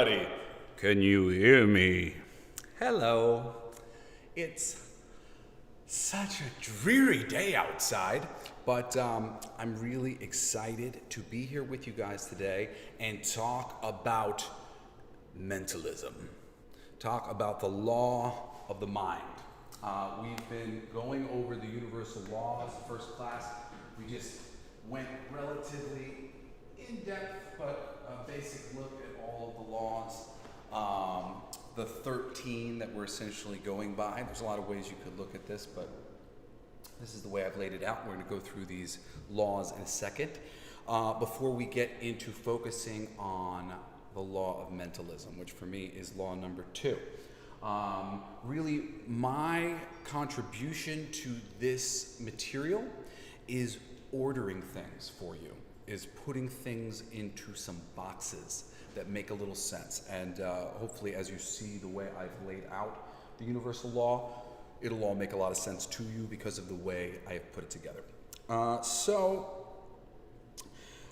everybody. Can you hear me? Hello. It's such a dreary day outside, but I'm really excited to be here with you guys today and talk about mentalism. Talk about the law of the mind. We've been going over the universal laws. First class, we just went relatively in-depth, but a basic look at all of the laws. The 13 that we're essentially going by. There's a lot of ways you could look at this, but this is the way I've laid it out. We're going to go through these laws in a second. Before we get into focusing on the law of mentalism, which for me is law number 2. Really, my contribution to this material is ordering things for you, is putting things into some boxes that make a little sense. And hopefully, as you see the way I've laid out the universal law, it'll all make a lot of sense to you because of the way I have put it together.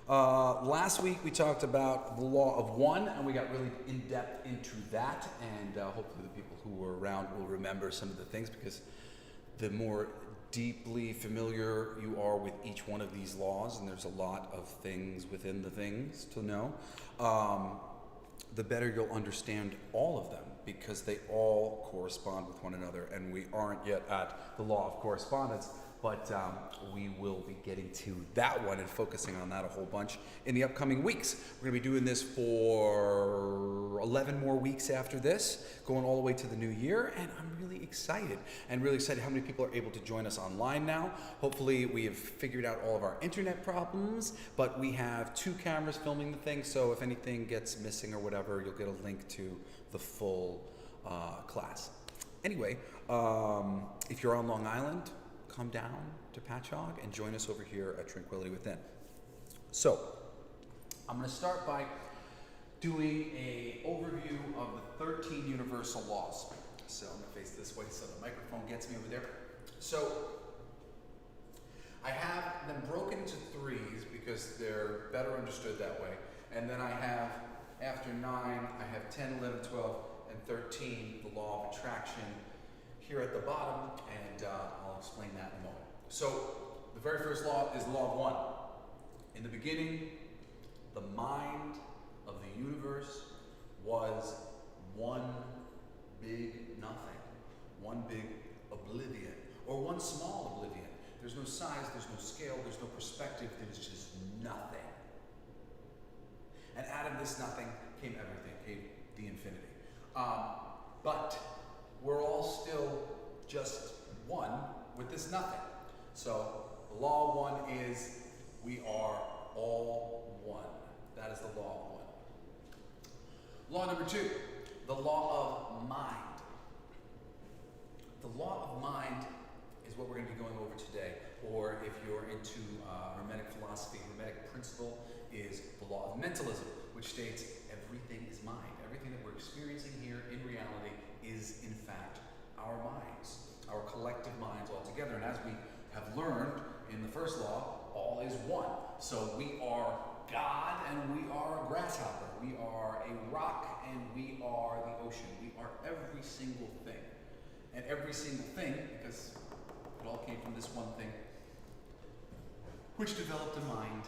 Last week we talked about the law of one, and we got really in-depth into that, and hopefully the people who were around will remember some of the things, because the more deeply familiar you are with each one of these laws, and there's a lot of things within the things to know, the better you'll understand all of them, because they all correspond with one another. And we aren't yet at the law of correspondence, but we will be getting to that one and focusing on that a whole bunch in the upcoming weeks. We're going to be doing this for 11 more weeks after this, going all the way to the new year, and I'm really excited. And really excited how many people are able to join us online now. Hopefully we have figured out all of our internet problems, but we have 2 cameras filming the thing, so if anything gets missing or whatever, you'll get a link to the full class. Anyway, if you're on Long Island, come down to Patchogue and join us over here at Tranquility Within. So, I'm going to start by doing an overview of the 13 universal laws. So, I'm going to face this way so the microphone gets me over there. So, I have them broken into 3s because they're better understood that way. And then I have, after 9, I have 10, 11, 12, and 13, the law of attraction here at the bottom, and I'll explain that in a moment. So, the very first law is law of one. In the beginning, the mind of the universe was one big nothing, one big oblivion, or one small oblivion. There's no size, there's no scale, there's no perspective, there's just nothing. And out of this nothing came everything, came the infinity. But we're all still just one with this nothing. So the law of one is we are all one. That is the law of one. Law number 2, the law of mind. The law of mind is what we're going to be going over today. Or if you're into Hermetic philosophy, Hermetic principle is the law of mentalism, which states everything is mind. Everything that we're experiencing here in reality is, in fact, our minds, our collective minds all together. And as we have learned in the first law, all is one. So we are God and we are a grasshopper. We are a rock and we are the ocean. We are every single thing. And every single thing, because it all came from this one thing, which developed a mind,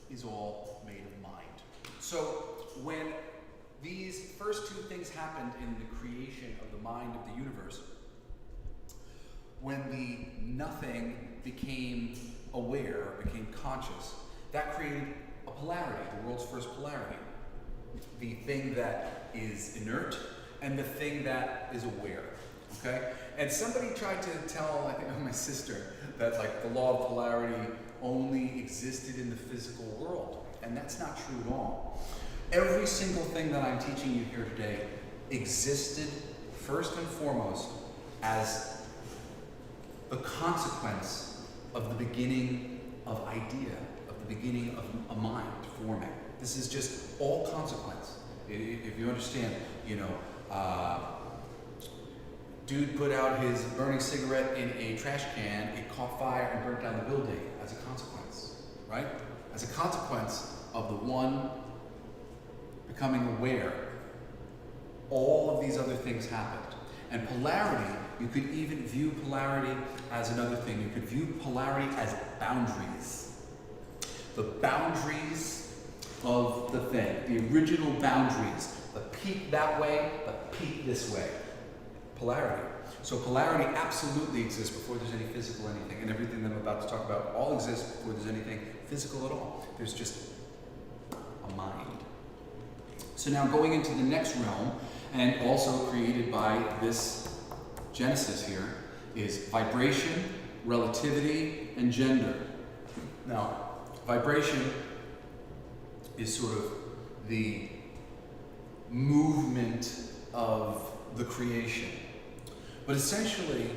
is all made of mind. So when these first 2 things happened in the creation of the mind of the universe, when the nothing became aware, became conscious, that created a polarity, the world's first polarity. The thing that is inert and the thing that is aware. Okay? And somebody tried to tell, I think, my sister, that like the law of polarity only existed in the physical world. And that's not true at all. Every single thing that I'm teaching you here today existed first and foremost as the consequence of the beginning of idea, of the beginning of a mind forming. This is just all consequence. If you understand, dude put out his burning cigarette in a trash can, it caught fire and burnt down the building as a consequence, right? As a consequence of the one becoming aware all of these other things happened. And polarity, you could even view polarity as another thing. You could view polarity as boundaries. The boundaries of the thing, the original boundaries, the peak that way, the peak this way. Polarity. So polarity absolutely exists before there's any physical anything, and everything that I'm about to talk about all exists before there's anything physical at all. There's just a mind. So now going into the next realm, and also created by this Genesis here, is vibration, relativity, and gender. Now, vibration is sort of the movement of the creation. But essentially,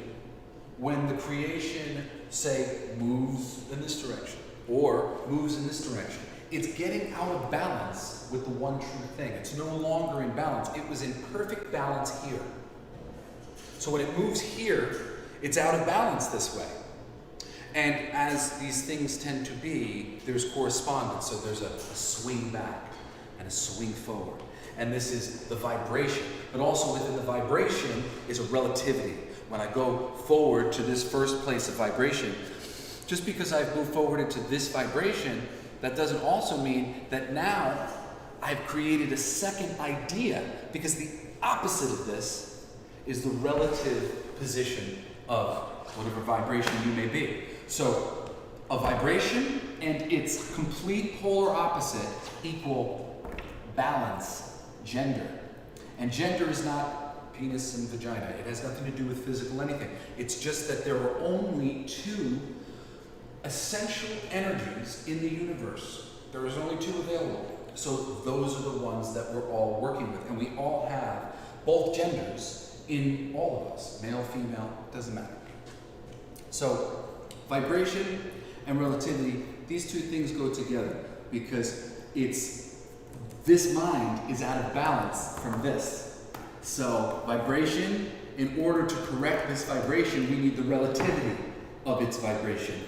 when the creation, say, moves in this direction, or moves in this direction, it's getting out of balance with the one true thing. It's no longer in balance. It was in perfect balance here. So when it moves here, it's out of balance this way. And as these things tend to be, there's correspondence. So there's a swing back and a swing forward. And this is the vibration. But also within the vibration is a relativity. When I go forward to this first place of vibration, just because I've moved forward into this vibration, that doesn't also mean that now I've created a second idea, because the opposite of this is the relative position of whatever vibration you may be. So a vibration and its complete polar opposite equal balance, gender. And gender is not penis and vagina. It has nothing to do with physical anything. It's just that there are only two essential energies in the universe. There is only two available. So those are the ones that we're all working with. And we all have both genders in all of us. Male, female, doesn't matter. So vibration and relativity, these two things go together, because this mind is out of balance from this. So vibration, in order to correct this vibration, we need the relativity of its vibration,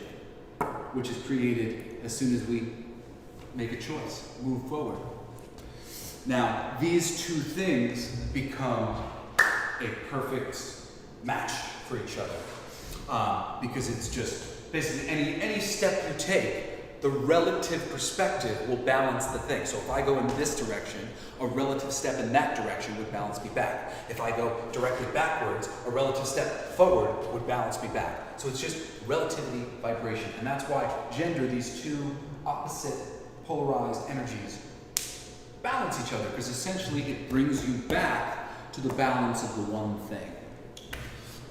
which is created as soon as we make a choice, move forward. Now, these two things become a perfect match for each other, because it's just basically any step you take, the relative perspective will balance the thing. So if I go in this direction, a relative step in that direction would balance me back. If I go directly backwards, a relative step forward would balance me back. So it's just relativity, vibration. And that's why gender, these two opposite polarized energies, balance each other, because essentially it brings you back to the balance of the one thing.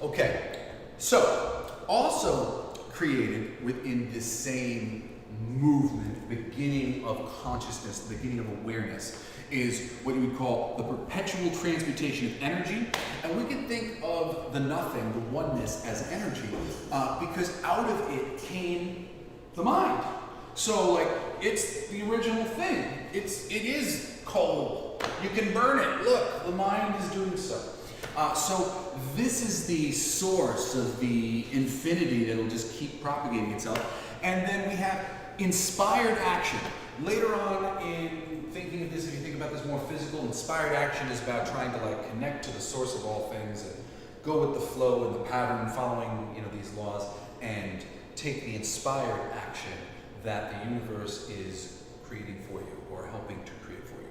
Okay, so also created within this same movement, beginning of consciousness, the beginning of awareness, is what you would call the perpetual transmutation of energy. And we can think of the nothing, the oneness, as energy, because out of it came the mind. So, like, it's the original thing. It is coal. You can burn it. Look, the mind is doing so. So this is the source of the infinity that will just keep propagating itself. And then we have inspired action. Later on in thinking of this, if you think about this more physical, inspired action is about trying to like connect to the source of all things and go with the flow and the pattern, following these laws, and take the inspired action that the universe is creating for you or helping to create for you.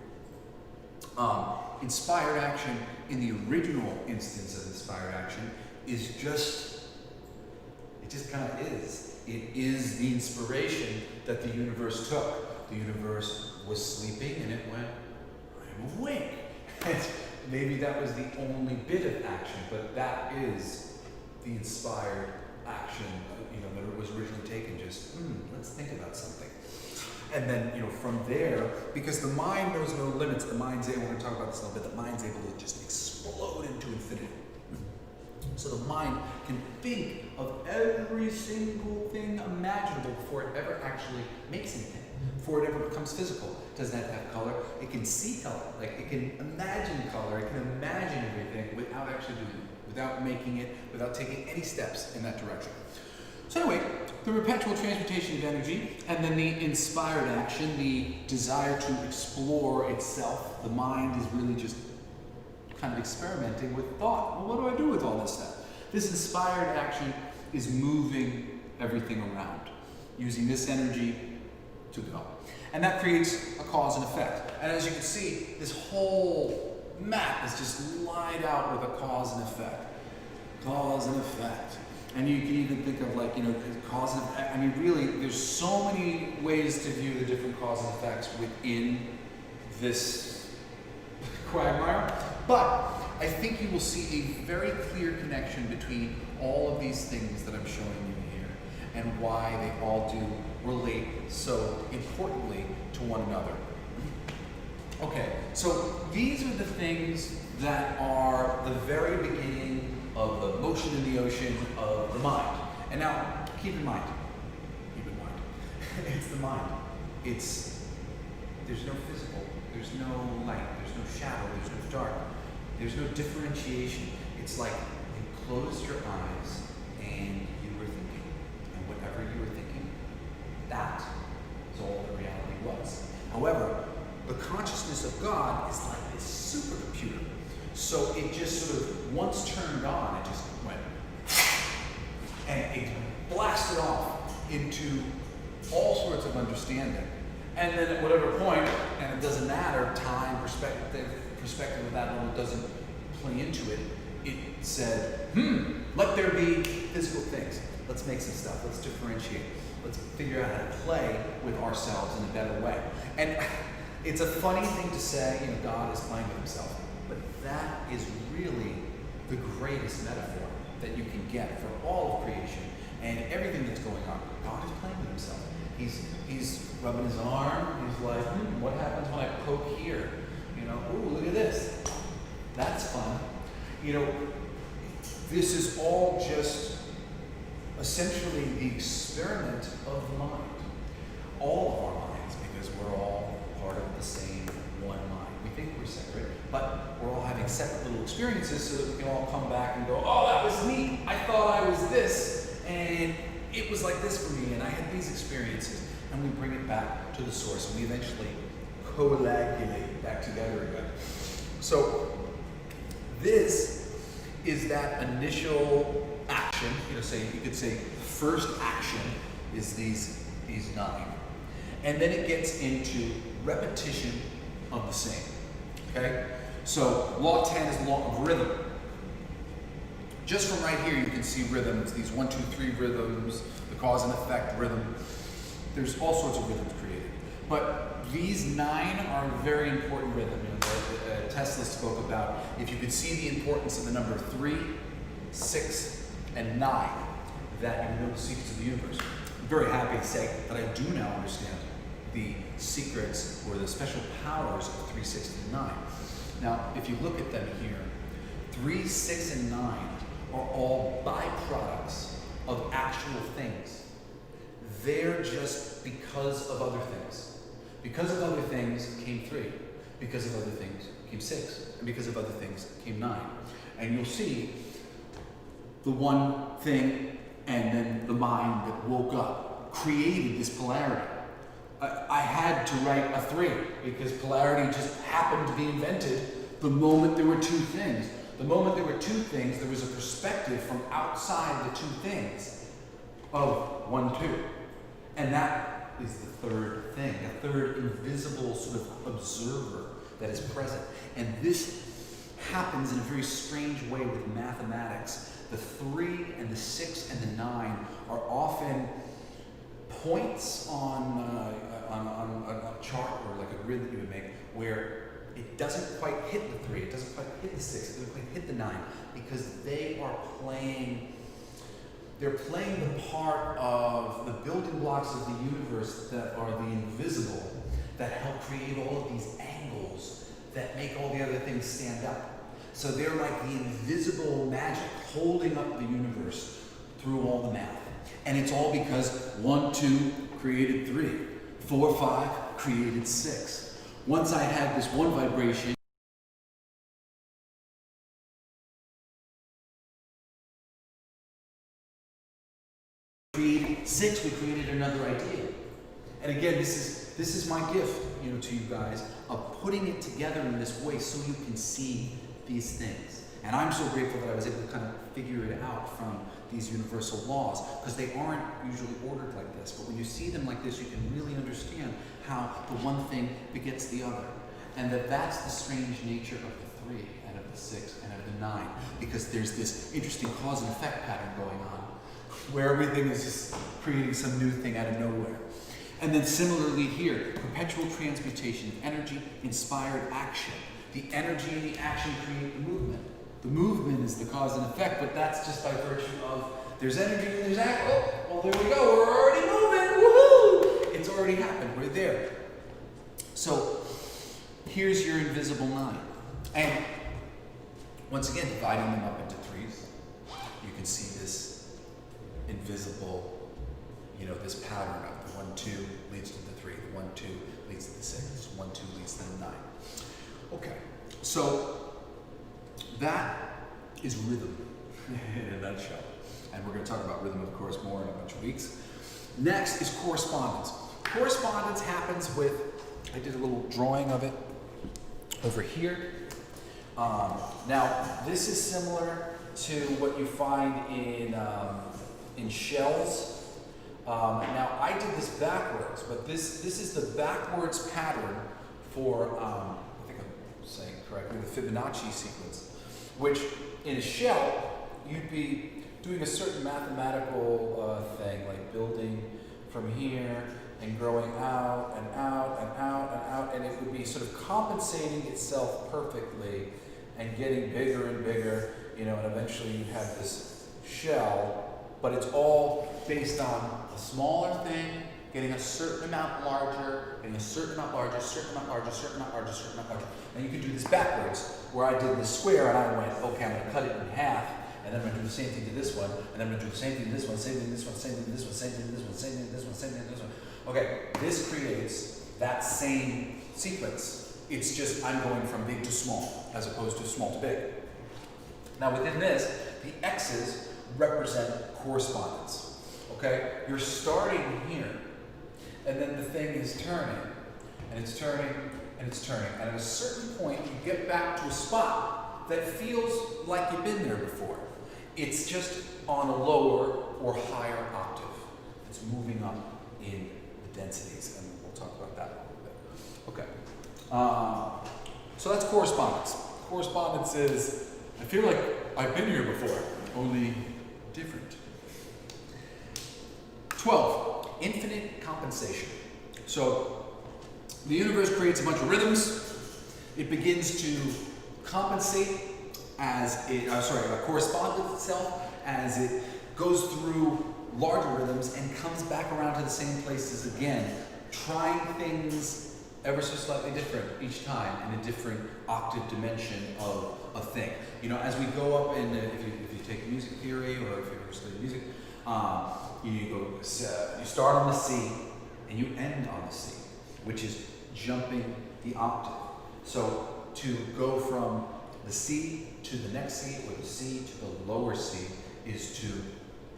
Inspired action in the original instance of inspired action is it just kind of is. It is the inspiration that the universe took. The universe was sleeping and it went, I'm awake. And maybe that was the only bit of action, but that is the inspired action, that it was originally taken. Just, let's think about something. And then, from there, because the mind knows no limits, the mind's able, we're going to talk about this a little bit, the mind's able to just explode into infinity. So the mind can think of every single thing imaginable before it ever actually makes anything, before it ever becomes physical. It doesn't have to have color. It can see color. Like, it can imagine color. It can imagine everything without actually doing it, without making it, without taking any steps in that direction. So anyway, the perpetual transmutation of energy, and then the inspired action, the desire to explore itself. The mind is really just kind of experimenting with thought. Well, what do I do with all this stuff? This inspired action is moving everything around, using this energy to go. And that creates a cause and effect. And as you can see, this whole map is just lined out with a cause and effect. Cause and effect. And you can even think of like, cause and effect. I mean, really, there's so many ways to view the different cause and effects within this quagmire. But I think you will see a very clear connection between all of these things that I'm showing you here and why they all do relate so importantly to one another. Okay, so these are the things that are the very beginning of the motion in the ocean of the mind. And now, keep in mind, it's the mind. There's no physical, there's no light, there's no shadow, there's no dark, there's no differentiation. It's like you closed your eyes and you were thinking, and whatever you were thinking, that is all the reality was. However, the consciousness of God is like this supercomputer. So it just sort of, once turned on, it just went, and it blasted off into all sorts of understanding. And then at whatever point, and it doesn't matter, time, perspective of that one doesn't play into it, it said, let there be physical things. Let's make some stuff, let's differentiate. Let's figure out how to play with ourselves in a better way. And it's a funny thing to say, God is playing with himself, but that is really the greatest metaphor that you can get for all of creation and everything that's going on. God is playing with himself. He's rubbing his arm. He's like, what happens when I poke here? Ooh, look at this. That's fun. This is all just essentially the experiment of the mind. All of our minds, because we're all part of the same one mind. We think we're separate, but we're all having separate little experiences so that we can all come back and go, oh, that was neat. I thought I was this, and it was like this for me, and I had these experiences. And we bring it back to the source, and we eventually coagulate back together again. So this is that initial action. You could say first action is these 9. And then it gets into repetition of the same. Okay? So law 10 is the law of rhythm. Just from right here, you can see rhythms, these 1, 2, 3 rhythms, the cause and effect rhythm. There's all sorts of rhythms created. But these 9 are a very important rhythm. Tesla spoke about, if you could see the importance of the number 3, 6, and 9, that you know the secrets of the universe. I'm very happy to say that I do now understand the secrets or the special powers of 3, 6, and 9. Now, if you look at them here, 3, 6, and 9 are all byproducts of actual things. They're just because of other things. Because of other things came 3. Because of other things came 6. And because of other things came 9. And you'll see the one thing and then the mind that woke up created this polarity. I had to write a 3 because polarity just happened to be invented the moment there were 2 things. The moment there were 2 things, there was a perspective from outside the 2 things of 1, 2. And that is the third thing, a third invisible sort of observer that is present. And this happens in a very strange way with mathematics. The 3 and the 6 and the 9 are often points on a chart or like a grid that you would make where it doesn't quite hit the 3, it doesn't quite hit the 6, it doesn't quite hit the 9, because they are playing the part of the building blocks of the universe that are the invisible, that help create all of these angles that make all the other things stand up. So they're like the invisible magic holding up the universe through all the math. And it's all because 1, 2 created 3, 4, 5 created 6. Once I had this one vibration, created 6, we created another idea. And again, this is my gift, to you guys, of putting it together in this way so you can see these things. And I'm so grateful that I was able to kind of figure it out from these universal laws, because they aren't usually ordered like this. But when you see them like this, you can really understand how the one thing begets the other. And that's the strange nature of the 3 and of the 6 and of the 9, because there's this interesting cause and effect pattern going on where everything is just creating some new thing out of nowhere. And then similarly here, perpetual transmutation of energy, inspired action. The energy and the action create the movement. The movement is the cause and effect, but that's just by virtue of there's energy and there's action. Oh, well, there we go. We're already moving. Woohoo! It's already happened. We're there. So here's your invisible 9. And once again, dividing them up into 3s, you can see this invisible, this pattern of the 1, 2 leads to the 3, the 1, 2 leads to the 6, 1, 2 leads to the 9. Okay, so that is rhythm in a nutshell. And we're going to talk about rhythm, of course, more in a bunch of weeks. Next is correspondence. Correspondence happens with, I did a little drawing of it over here. Now, this is similar to what you find in shells. Now, I did this backwards, but this is the backwards pattern for, I think I'm saying correctly, the Fibonacci sequence, which in a shell, you'd be doing a certain mathematical thing, like building from here and growing out and out and out and out, and it would be sort of compensating itself perfectly and getting bigger and bigger, and eventually you have this shell, but it's all based on a smaller thing getting a certain amount larger, getting a certain amount larger, certain amount larger, certain amount larger, certain amount larger. And you can do this backwards, where I did the square and I went, okay, I'm going to cut it in half, and then I'm going to do the same thing to this one, and then I'm going to do the same thing to this one, same thing to this one, same thing to this one, same thing to this one, same thing to this one, same thing to this one. Okay, this creates that same sequence. It's just I'm going from big to small, as opposed to small to big. Now within this, the X's represent correspondence. Okay, you're starting here, and then the thing is turning, and it's turning, and it's turning, and at a certain point you get back to a spot that feels like you've been there before. It's just on a lower or higher octave. It's moving up in the densities, and we'll talk about that a little bit. Okay, so that's correspondence. Correspondence is, I feel like I've been here before, only different. 12, infinite compensation. So the universe creates a bunch of rhythms. It begins to compensate as it, correspond with itself as it goes through larger rhythms and comes back around to the same places again, trying things ever so slightly different each time in a different octave dimension of a thing. As we go up in, if you take music theory or if you ever study music, you start on the C and you end on the C, which is jumping the octave. So to go from the C to the next C or the C to the lower C is to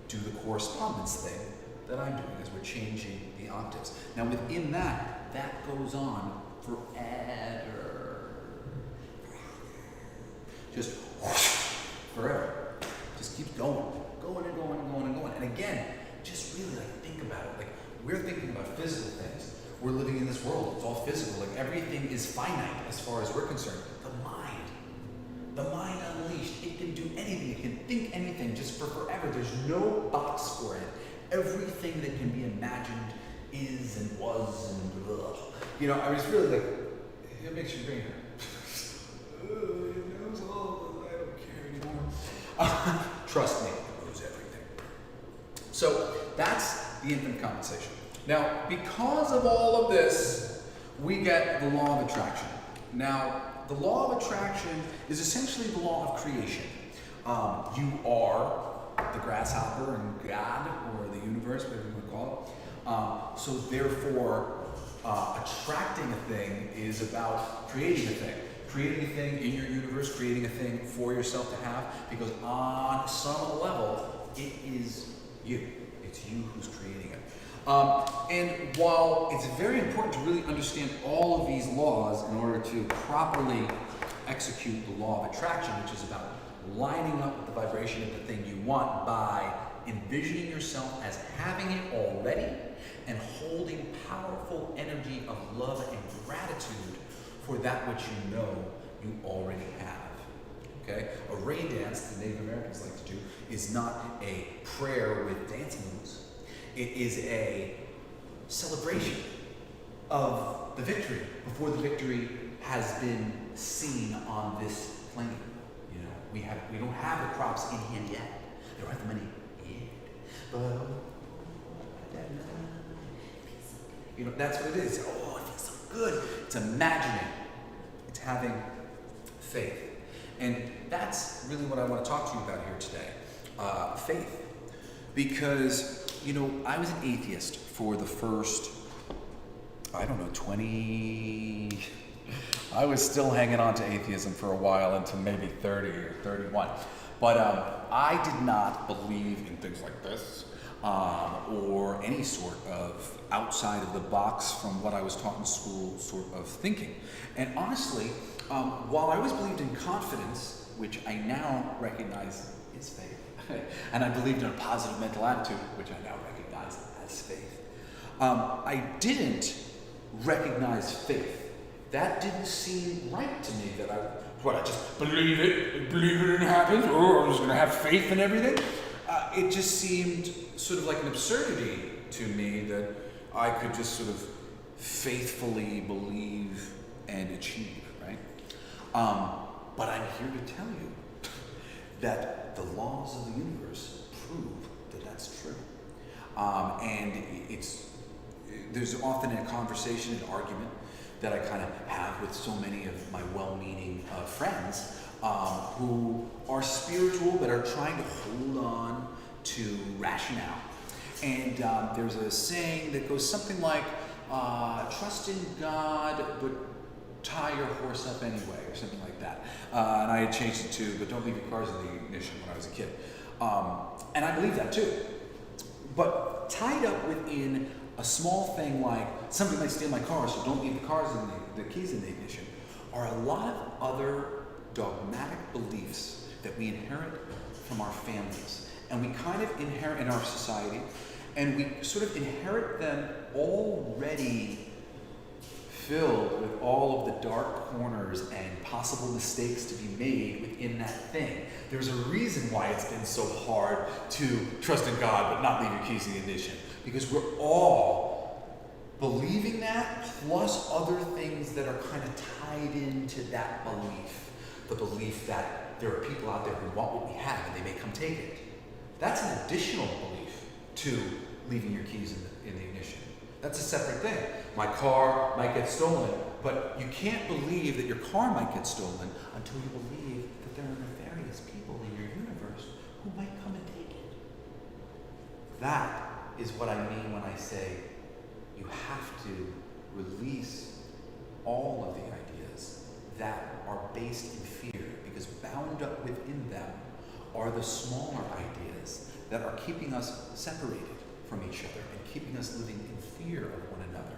do the correspondence thing that I'm doing as we're changing the octaves. Now within that goes on forever. Just forever. Just keeps going and going and going and going. And again, just really think about it. We're thinking about physical things. We're living in this world. It's all physical. Everything is finite as far as we're concerned. The mind unleashed, it can do anything. It can think anything just for forever. There's no box for it. Everything that can be imagined is and was and ugh. I was really it makes your brain hurt. I don't care anymore. Trust me, it knows everything. So that's the infinite compensation. Now, because of all of this, we get the law of attraction. Now, the law of attraction is essentially the law of creation. You are the grasshopper and God, or the universe, whatever you want to call it. So therefore, attracting a thing is about creating a thing. Creating a thing in your universe, creating a thing for yourself to have, because on some level, it is you. It's you who's creating it. And while it's very important to really understand all of these laws in order to properly execute the law of attraction, which is about lining up with the vibration of the thing you want by envisioning yourself as having it already and holding powerful energy of love and gratitude for that which you know you already have. Okay? A rain dance, the Native Americans like to do, is not a prayer with dancing moves. It is a celebration of the victory before the victory has been seen on this plane. You know, we don't have the crops in hand yet. They don't have the money yet. But you know, that's what it is. Oh, it feels so good. It's imagining. It's having faith. And that's really what I want to talk to you about here today. Faith. Because, you know, I was an atheist for the first, 20... I was still hanging on to atheism for a while until maybe 30 or 31. But I did not believe in things like this or any sort of outside of the box from what I was taught in school sort of thinking. And honestly, while I always believed in confidence, which I now recognize is faith, and I believed in a positive mental attitude, which I now recognize as faith, I didn't recognize faith. That didn't seem right to me, that I just believe it and it happens, or I'm just going to have faith in everything. It just seemed sort of like an absurdity to me that I could just sort of faithfully believe and achieve, right? But I'm here to tell you that the laws of the universe prove that that's true. And there's often a conversation, an argument that I kind of have with so many of my well-meaning friends who are spiritual but are trying to hold on to rationale. And there's a saying that goes something like, trust in God, but tie your horse up anyway, or something like that. And I had changed it to, but don't leave your cars in the ignition when I was a kid. And I believe that too. But tied up within a small thing like, somebody might steal my car, so don't leave the keys in the ignition, are a lot of other dogmatic beliefs that we inherit from our families. And we kind of inherit in our society, and we sort of inherit them already filled with all of the dark corners and possible mistakes to be made within that thing. There's a reason why it's been so hard to trust in God but not leave your keys in the ignition. Because we're all believing that, plus other things that are kind of tied into that belief. The belief that there are people out there who want what we have and they may come take it. That's an additional belief to leaving your keys in the ignition. That's a separate thing. My car might get stolen, but you can't believe that your car might get stolen until you believe that there are nefarious people in your universe who might come and take it. That is what I mean when I say you have to release all of the ideas that are based in fear, because bound up within them are the smaller ideas that are keeping us separated from each other and keeping us living in fear of one another.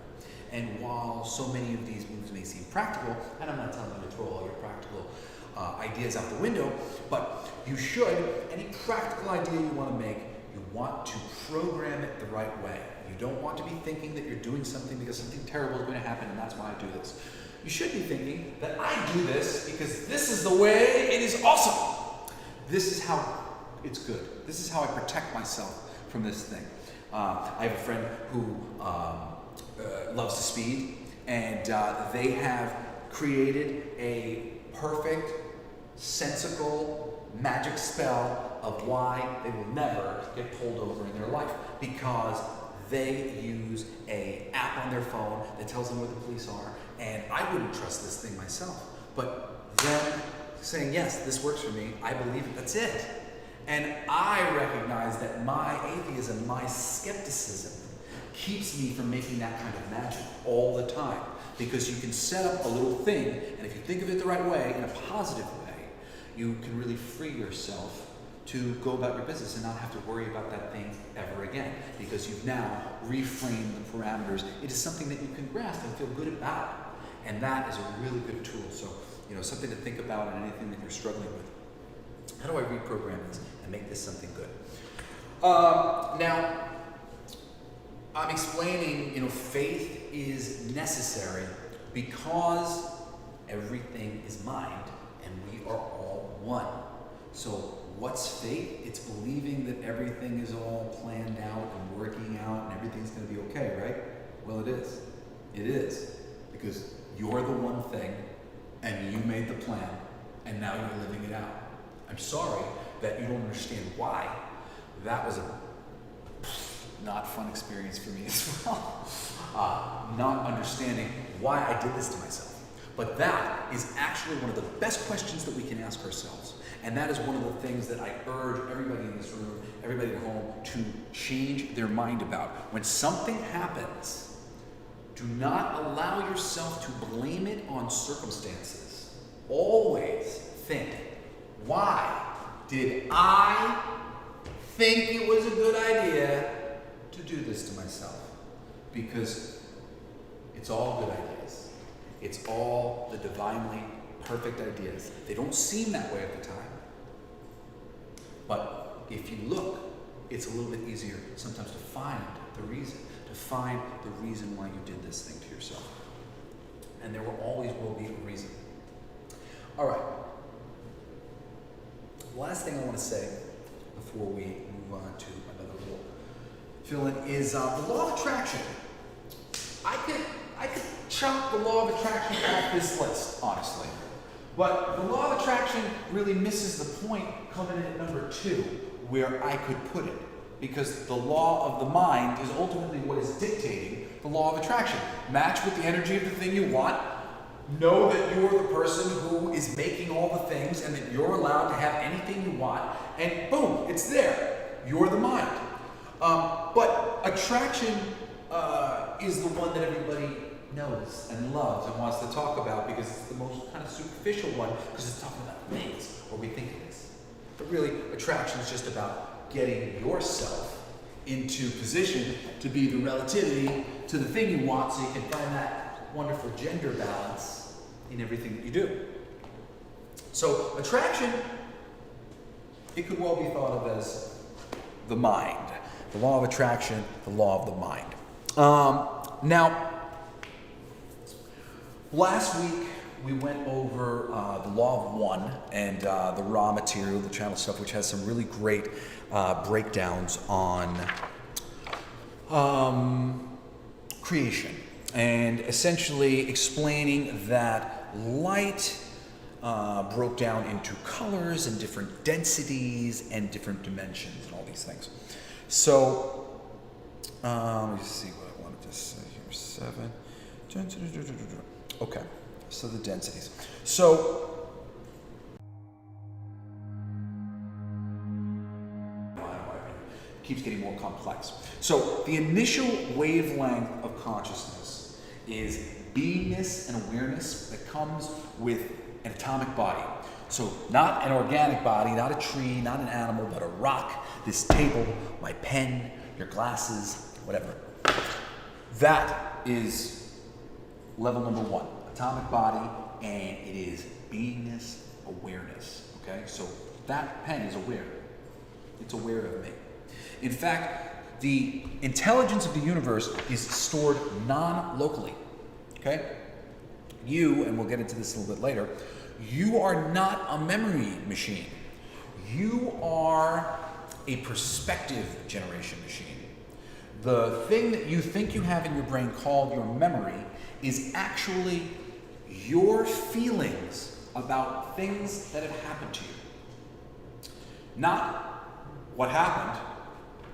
And while so many of these moves may seem practical, and I'm not telling you to throw all your practical ideas out the window, but you should, any practical idea you want to make, you want to program it the right way. You don't want to be thinking that you're doing something because something terrible is going to happen and that's why I do this. You should be thinking that I do this because this is the way it is awesome. This is how it's good. This is how I protect myself from this thing. I have a friend who loves to speed, and they have created a perfect, sensical magic spell of why they will never get pulled over in their life, because they use an app on their phone that tells them where the police are. And I wouldn't trust this thing myself, but them saying, yes, this works for me, I believe it, that's it. And I recognize that my atheism, my skepticism, keeps me from making that kind of magic all the time. Because you can set up a little thing, and if you think of it the right way, in a positive way, you can really free yourself to go about your business and not have to worry about that thing ever again. Because you've now reframed the parameters into something that you can grasp and feel good about. And that is a really good tool. So something to think about in anything that you're struggling with. How do I reprogram this and make this something good? Now, I'm explaining, faith is necessary because everything is mind and we are all one. So what's faith? It's believing that everything is all planned out and working out and everything's going to be okay, right? Well, it is. It is. Because you're the one thing and you made the plan and now you're living it out. I'm sorry that you don't understand why. That was a not fun experience for me as well. Not understanding why I did this to myself. But that is actually one of the best questions that we can ask ourselves. And that is one of the things that I urge everybody in this room, everybody at home, to change their mind about. When something happens, do not allow yourself to blame it on circumstances. Always think, why did I think it was a good idea to do this to myself? Because it's all good ideas. It's all the divinely perfect ideas. They don't seem that way at the time. But if you look, it's a little bit easier sometimes to find the reason why you did this thing to yourself. And there always will be a reason. All right. Last thing I want to say before we move on to another little fill-in is the law of attraction. I could chop the law of attraction off this list, honestly. But the law of attraction really misses the point coming in at number 2, where I could put it. Because the law of the mind is ultimately what is dictating the law of attraction. Match with the energy of the thing you want. Know that you're the person who is making all the things and that you're allowed to have anything you want. And boom, it's there. You're the mind. But attraction is the one that everybody knows and loves and wants to talk about because it's the most kind of superficial one because it's talking about things, or we think it is. But really, attraction is just about getting yourself into position to be the relativity to the thing you want so you can find that wonderful gender balance in everything that you do. So attraction, it could well be thought of as the mind. The law of attraction, the law of the mind. Now, last week we went over the law of one and the raw material, the channel stuff, which has some really great breakdowns on creation and essentially explaining that light broke down into colors and different densities and different dimensions and all these things. So, let me see what I wanted to say here. 7. Okay, so the densities. So, keeps getting more complex. So, the initial wavelength of consciousness is beingness and awareness that comes with an atomic body. So, not an organic body, not a tree, not an animal, but a rock, this table, my pen, your glasses, whatever. That is level number 1, atomic body, and it is beingness, awareness, okay? So that pen is aware. It's aware of me. In fact, the intelligence of the universe is stored non-locally, okay? You, and we'll get into this a little bit later, you are not a memory machine. You are a perspective generation machine. The thing that you think you have in your brain called your memory is actually your feelings about things that have happened to you. Not what happened.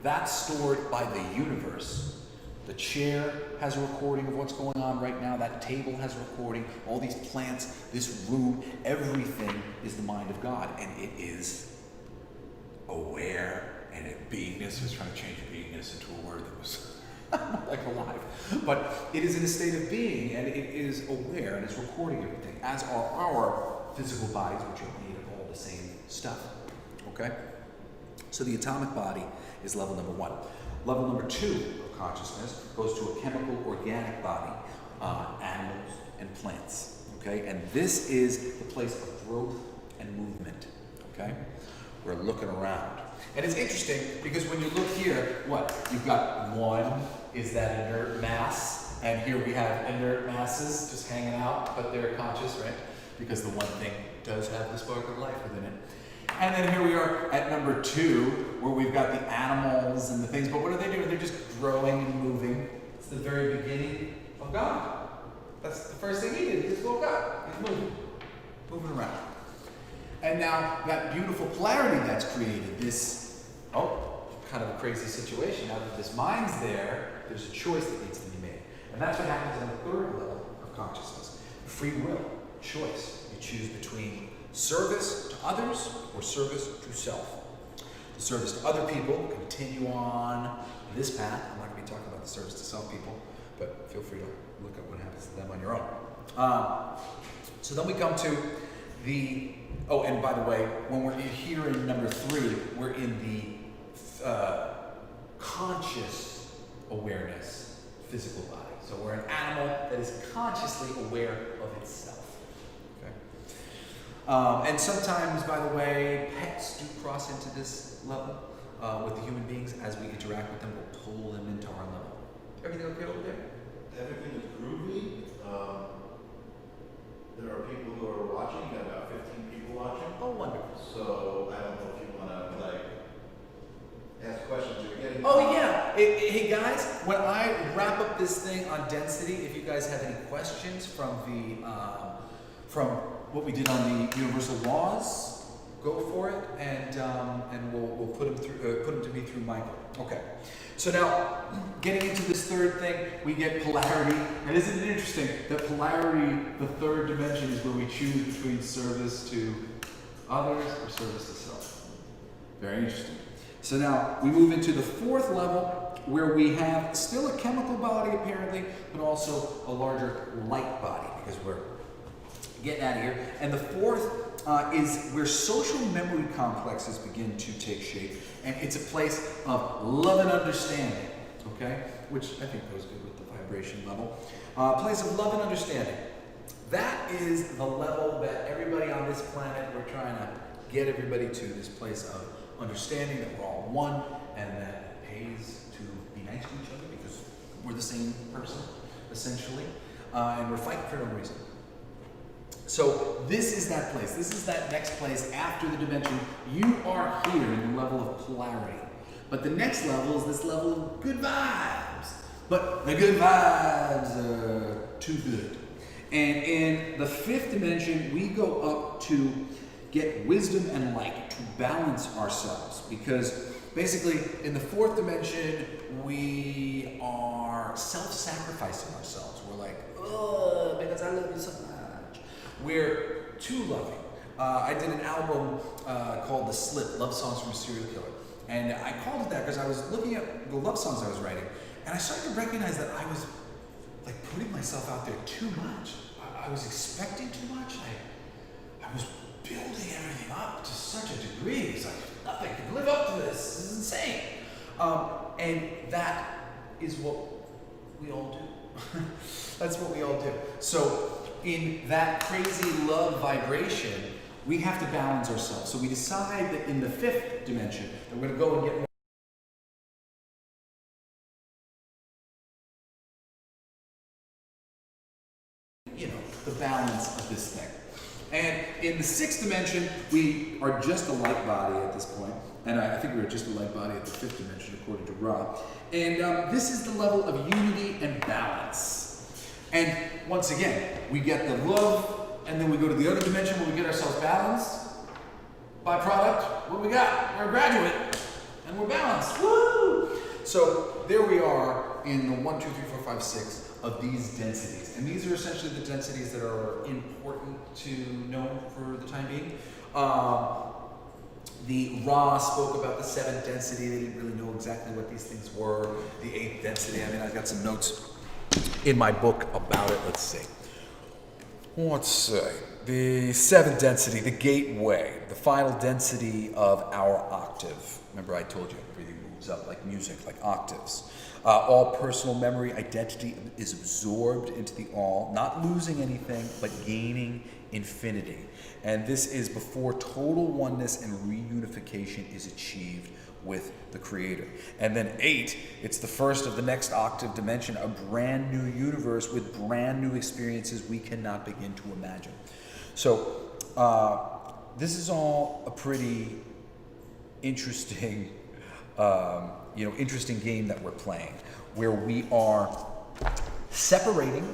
That's stored by the universe. The chair has a recording of what's going on right now. That table has a recording. All these plants, this room, everything is the mind of God. And it is aware. And beingness, was trying to change beingness into a word that was like alive. But it is in a state of being, and it is aware, and it's recording everything, as are our physical bodies, which are made of all the same stuff. Okay? So the atomic body is level number 1. Level number 2 of consciousness goes to a chemical organic body, animals and plants. okay? And this is the place of growth and movement, okay? We're looking around. And it's interesting because when you look here, what? You've got one is that inert mass, and here we have inert masses just hanging out, but they're conscious, right? Because the one thing does have the spark of life within it. And then here we are at number 2, where we've got the animals and the things, but what are they doing? They're just growing and moving. It's the very beginning of God. That's the first thing he did. He just woke up. He's moving around. And now that beautiful polarity that's created, this, kind of a crazy situation. Now that this mind's there, there's a choice that needs to be made. And that's what happens on the 3rd level of consciousness. Free will, choice. You choose between service to others or service to self. The service to other people, continue on this path. I'm not going to be talking about the service to self people, but feel free to look at what happens to them on your own. So then we come to the, and by the way, when we're here in number 3, we're in the conscious awareness physical body. So we're an animal that is consciously aware of itself. Okay. And sometimes, by the way, pets do cross into this level with the human beings. As we interact with them, we'll pull them into our level. Everything okay over there? Everything is groovy. There are people who are watching. You got about 15 people watching. Oh, wonderful. So I don't know if you want to ask questions. You're getting. Oh yeah. Hey guys, when I wrap up this thing on density, if you guys have any questions from from what we did on the universal laws, go for it, and we'll put them to me through Michael. Okay. So now, getting into this 3rd thing, we get polarity. And isn't it interesting that polarity, the 3rd dimension, is where we choose between service to others or service to self. Very interesting. So now we move into the 4th level, where we have still a chemical body apparently, but also a larger light body, because we're getting out of here. And the 4th is where social memory complexes begin to take shape, and it's a place of love and understanding, okay? Which I think goes good with the vibration level. Place of love and understanding. That is the level that everybody on this planet, we're trying to get everybody to this place of understanding that we're all one, and that it pays to be nice to each other because we're the same person, essentially, and we're fighting for no reason. So this is that place. This is that next place after the dimension. You are here in the level of polarity. But the next level is this level of good vibes. But the good vibes are too good. And in the 5th dimension, we go up to get wisdom and light, to balance ourselves. Because basically, in the 4th dimension, we are self-sacrificing ourselves. We're like, oh, because I love you so much. We're too loving. I did an album called The Slip, Love Songs from a Serial Killer. And I called it that because I was looking at the love songs I was writing, and I started to recognize that I was like putting myself out there too much. I was expecting too much. I was building everything up to such a degree. It's like, nothing can live up to this. This is insane. And that is what we all do. That's what we all do. So in that crazy love vibration, we have to balance ourselves. So we decide that in the 5th dimension, that we're going to go and get more. The balance of this thing. And in the 6th dimension, we are just a light body at this point. And I think we were just a light body at the 5th dimension, according to Ra. And this is the level of unity and balance. And once again, we get the love, and then we go to the other dimension where we get ourselves balanced. Byproduct, what do we got? We're a graduate, and we're balanced. Woo! So there we are in the 1, 2, 3, 4, 5, 6 of these densities. And these are essentially the densities that are important to know for the time being. The Ra spoke about the 7th density. They didn't really know exactly what these things were. The 8th density, I've got some notes in my book about it. Let's see. The seventh density, the gateway, the final density of our octave. Remember I told you everything moves up like music, like octaves. All personal memory identity is absorbed into the all, not losing anything, but gaining infinity. And this is before total oneness and reunification is achieved with the Creator. And then 8, it's the first of the next octave dimension, a brand new universe with brand new experiences we cannot begin to imagine. So this is all a pretty interesting, interesting game that we're playing, where we are separating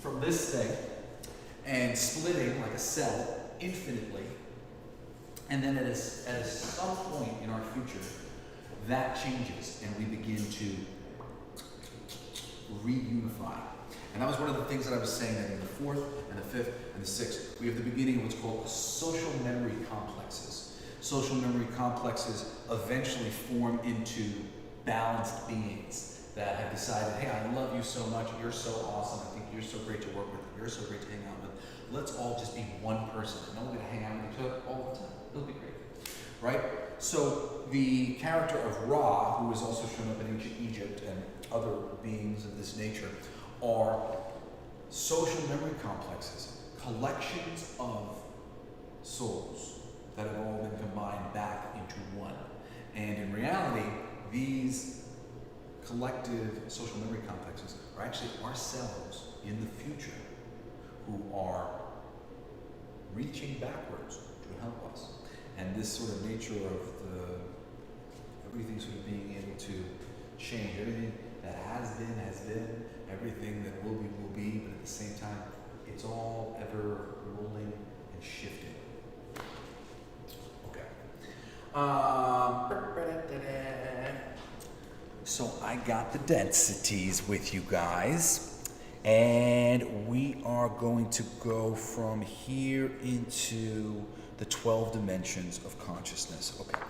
from this thing and splitting like a cell infinitely. And then at some point in our future, that changes and we begin to reunify. And that was one of the things that I was saying, that in the 4th and the 5th and the 6th, we have the beginning of what's called social memory complexes. Social memory complexes eventually form into balanced beings that have decided, hey, I love you so much, you're so awesome, I think you're so great to work with, you're so great to hang out with. Let's all just be one person, and we're going to hang out with each other all the time. It'll be great, right? So the character of Ra, who is also shown up in ancient Egypt, and other beings of this nature, are social memory complexes, collections of souls that have all been combined back into one. And in reality, these collective social memory complexes are actually ourselves in the future who are reaching backwards to help us. And this sort of nature of everything sort of being able to change, everything that has been, everything that will be, but at the same time, it's all ever rolling and shifting. Okay. So I got the densities with you guys, and we are going to go from here into the 12 dimensions of consciousness. Okay.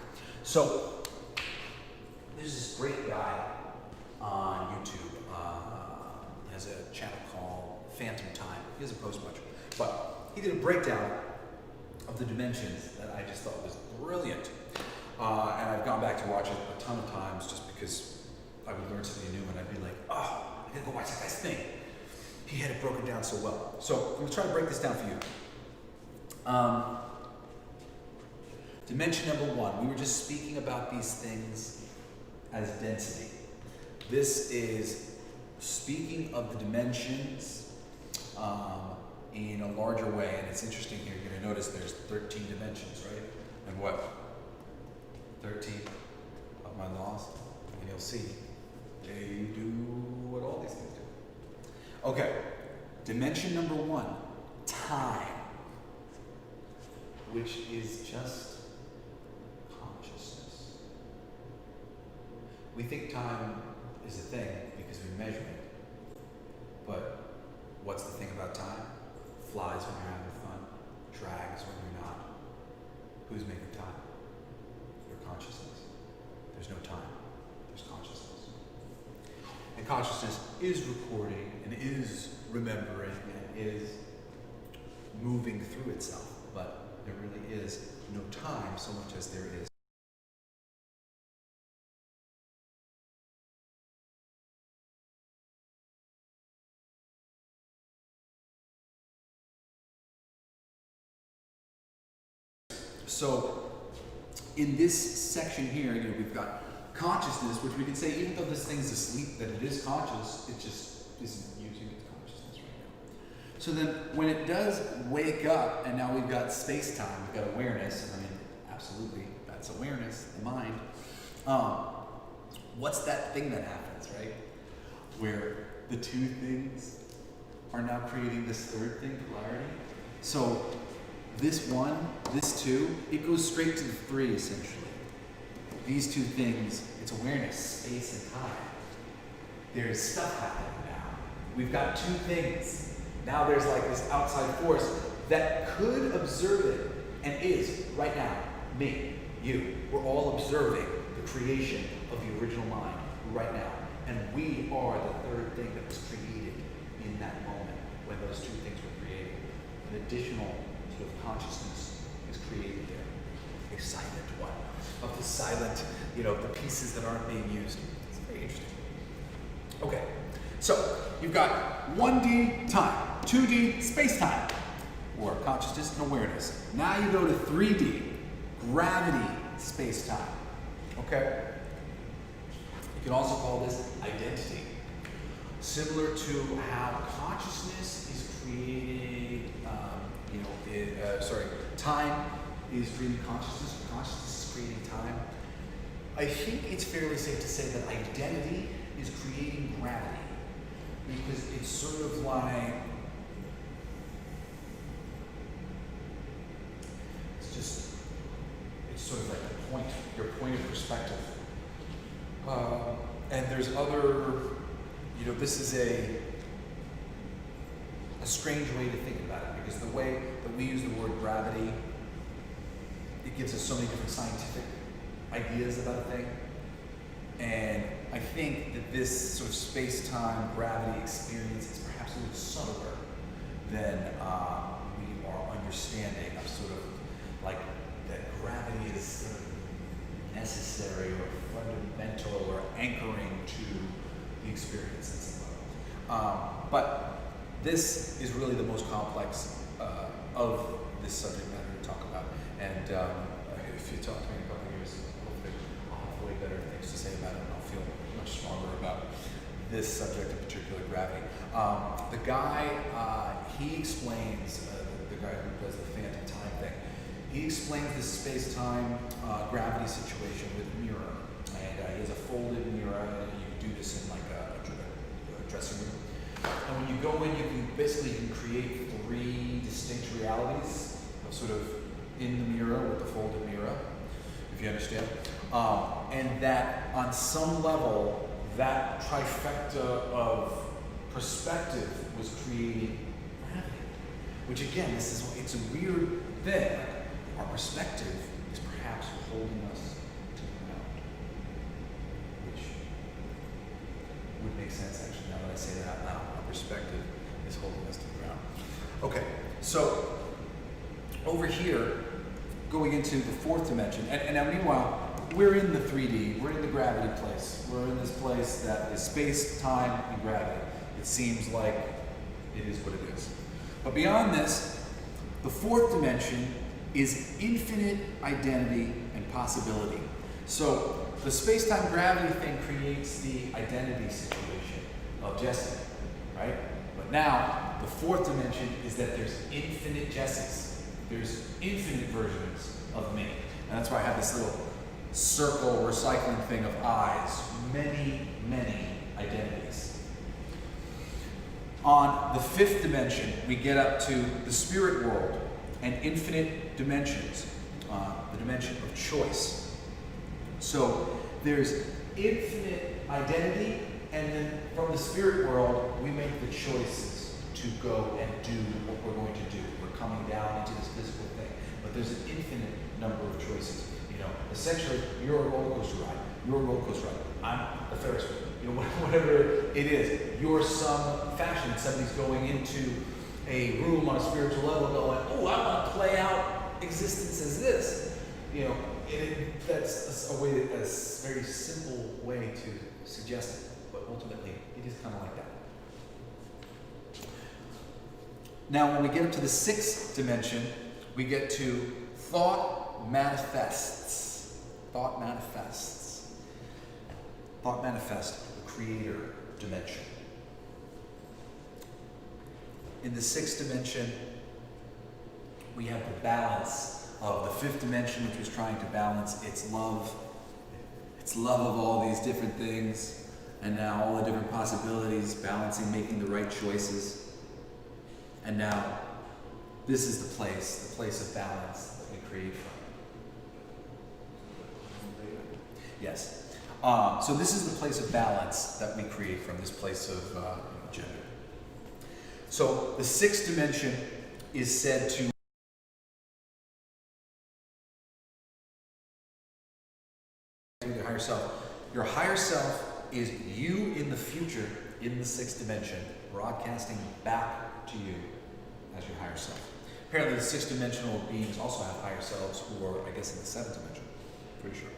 So there's this great guy on YouTube. He has a channel called Phantom Time. He doesn't post much, but he did a breakdown of the dimensions that I just thought was brilliant. And I've gone back to watch it a ton of times just because I would learn something new and I'd be like, oh, I gotta go watch that guy's thing. He had it broken down so well. So I'm gonna try to break this down for you. Dimension number 1, we were just speaking about these things as density. This is speaking of the dimensions in a larger way, and it's interesting here, you're gonna notice there's 13 dimensions, right? And what? 13 of my laws, and you'll see they do what all these things do. Okay, dimension number 1, time, which is just consciousness. We think time is a thing because we measure it, but what's the thing about time? Flies when you're having fun, drags when you're not. Who's making time? Your consciousness. There's no time, there's consciousness. And consciousness is recording and is remembering and is moving through itself, but there really is no time so much as there is. So in this section here, we've got consciousness, which we can say, even though this thing's asleep, that it is conscious, it just isn't using its consciousness right now. So then when it does wake up, and now we've got space-time, we've got awareness, and I mean, absolutely, that's awareness, the mind. What's that thing that happens, right? Where the two things are now creating this third thing, polarity. So this 1, this 2, it goes straight to the 3 essentially. These two things, it's awareness, space and time. There's stuff happening now. We've got two things. Now there's like this outside force that could observe it and is right now. Me, you, we're all observing the creation of the original mind right now. And we are the third thing that was created in that moment when those two things were created. an additional sort of consciousness is created there. A silent one. Of the silent, the pieces that aren't being used. It's very interesting. Okay, so you've got 1D time, 2D space-time, or consciousness and awareness. Now you go to 3D, gravity space-time. Okay? You can also call this identity. Similar to how consciousness is creating, time is creating consciousness, consciousness is creating time. I think it's fairly safe to say that identity is creating gravity, because it's sort of like, it's sort of like your point of perspective. And there's other, this is a strange way to think about it, because the way that we use the word gravity, it gives us so many different scientific ideas about a thing. And I think that this sort of space-time gravity experience is perhaps a little subtler than we are understanding of sort of like that gravity is sort of necessary or fundamental or anchoring to the experience in some level. But this is really the most complex of this subject matter to talk about. And if you talk to me in a couple of years, hopefully I'll have way better things to say about it, and I'll feel much stronger about this subject, in particular gravity. The guy, he explains, the guy who does the phantom time thing, he explains this space-time gravity situation with a mirror. And he has a folded mirror, and you can do this in like a dressing room. And when you go in, you can basically create 3 distinct realities of sort of in the mirror with the folded mirror, if you understand. And that on some level, that trifecta of perspective was creating gravity. Which again, it's a weird thing. Our perspective is perhaps holding us to the ground. Which would make sense actually now that I say that out loud. Our perspective is holding us to the ground. Okay, so over here, going into the 4th dimension, and now meanwhile, we're in the 3D, we're in the gravity place. We're in this place that is space, time, and gravity. It seems like it is what it is. But beyond this, the 4th dimension is infinite identity and possibility. So the space-time gravity thing creates the identity situation of Jesse, right? But now, the 4th dimension is that there's infinite Jesses. There's infinite versions of me. And that's why I have this little circle recycling thing of eyes. Many, many identities. On the 5th dimension, we get up to the spirit world and infinite dimensions, the dimension of choice. So there's infinite identity, and then from the spirit world, we make the choices to go and do what we're going to do. We're coming down into this physical thing, but there's an infinite number of choices. Essentially, you're a roller coaster ride. You're a roller coaster ride. I'm the Ferris wheel. Whatever it is, you're some fashion. Somebody's going into a room on a spiritual level going, oh, I want to play out existence as this. That's a way, a very simple way to suggest it, but ultimately it is kind of like that. Now, when we get up to the 6th dimension, we get to thought manifests. Thought manifests. Thought manifest, the creator dimension. In the 6th dimension, we have the balance of the 5th dimension, which was trying to balance its love of all these different things, and now all the different possibilities, balancing, making the right choices. And now, this is the place of balance that we create from. Yes. So this is the place of balance that we create from, this place of gender. So the 6th dimension is said to your higher self. Your higher self is you in the future in the 6th dimension, broadcasting back to you as your higher self. Apparently the sixth dimensional beings also have higher selves who are, I guess, in the seventh dimension. Pretty sure.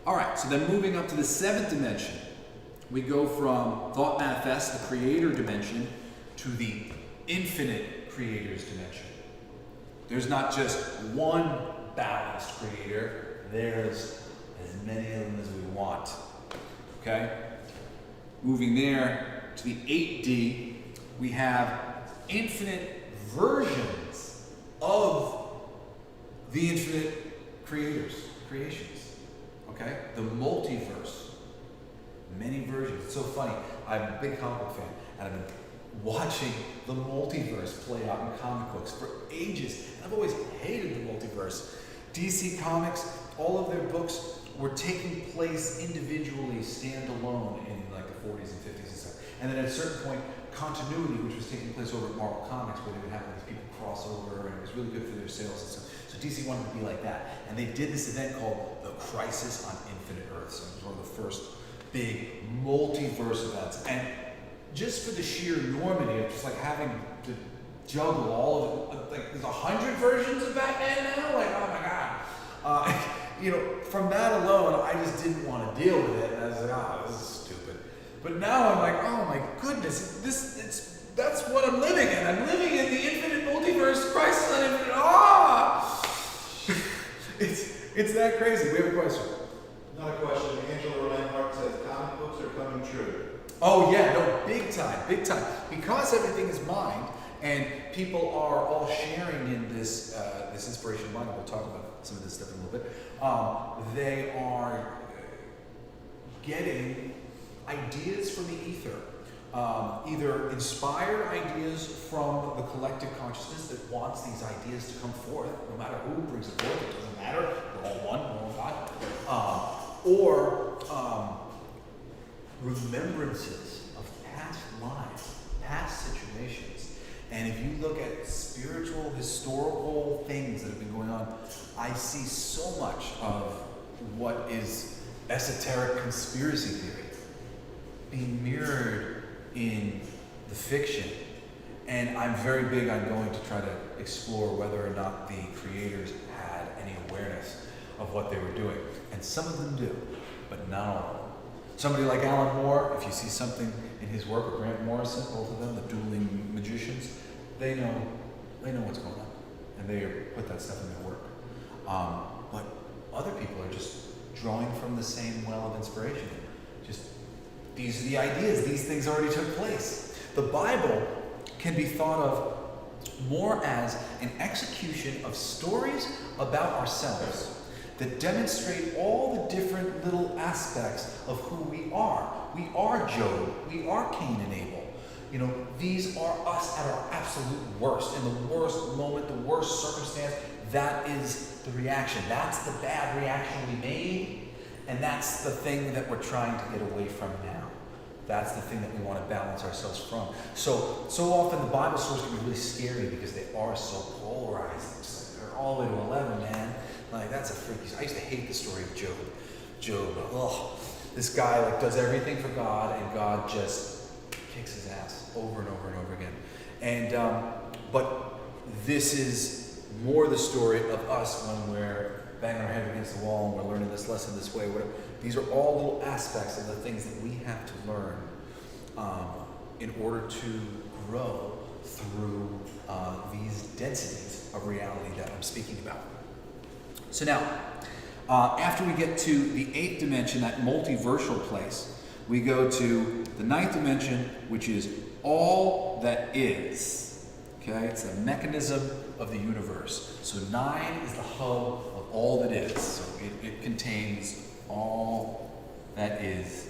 All right, so then moving up to the seventh dimension, we go from thought manifest, the creator dimension, to the infinite creator's dimension. There's not just one balanced creator, there's as many of them as we want. Okay? Moving there to the 8D, we have infinite versions of the infinite creations. Okay? The multiverse. Many versions. It's so funny. I'm a big comic book fan, and I've been watching the multiverse play out in comic books for ages. And I've always hated the multiverse. DC Comics, all of their books were taking place individually, standalone in like the 40s and 50s and stuff. And then at a certain point, continuity, which was taking place over at Marvel Comics, where they would have all these people cross over, and it was really good for their sales and stuff. So DC wanted to be like that. And they did this event called the Crisis on Infinite Earths. So it was one of the first big multiverse events. And just for the sheer enormity of just like having to juggle all of it, like there's 100 versions of Batman now? Like, oh my God. You know, from that alone, I just didn't want to deal with it. And I was like, oh, this is stupid. But now I'm like, oh my goodness, that's what I'm living in. I'm living in the infinite multiverse, Crisis on Infinite. It's that crazy. We have a question. Not a question. Angela Reinhardt says comic books are coming true. Oh yeah, no, big time. Because everything is mind, and people are all sharing in this this inspiration of mind. We'll talk about some of this stuff in a little bit. They are getting ideas from the ether, either inspired ideas from the collective consciousness that wants these ideas to come forth, no matter who brings it forth. It doesn't matter. We're all one. We're all God. Or remembrances of past lives, past situations. And if you look at spiritual, historical things that have been going on, I see so much of what is esoteric conspiracy theory being mirrored in the fiction. And I'm very big on going to try to explore whether or not the creators had any awareness of what they were doing. And some of them do, but not all of them. Somebody like Alan Moore, if you see something in his work, or Grant Morrison, both of them, the dueling magicians, they know what's going on, and they put that stuff in their work. But other people are just drawing from the same well of inspiration. Just, these are the ideas, these things already took place. The Bible can be thought of more as an execution of stories about ourselves that demonstrate all the different little aspects of who we are. We are Job, we are Cain and Abel. You know, these are us at our absolute worst. In the worst moment, the worst circumstance, that is the reaction. That's the bad reaction we made, and that's the thing that we're trying to get away from now. That's the thing that we want to balance ourselves from. So often the Bible stories can be really scary because they are so polarized. It's like they're all the way to 11, man. Like, that's a freaky. I used to hate the story of Job. This guy like does everything for God, and God just kicks his ass over and over and over again. And but this is more the story of us when we're banging our head against the wall and we're learning this lesson this way. Whatever. These are all little aspects of the things that we have to learn in order to grow through these densities of reality that I'm speaking about. So now, after we get to the 8th dimension, that multiversal place, we go to the 9th dimension, which is all that is. Okay, it's a mechanism of the universe. So 9 is the hub of all that is. So it contains all that is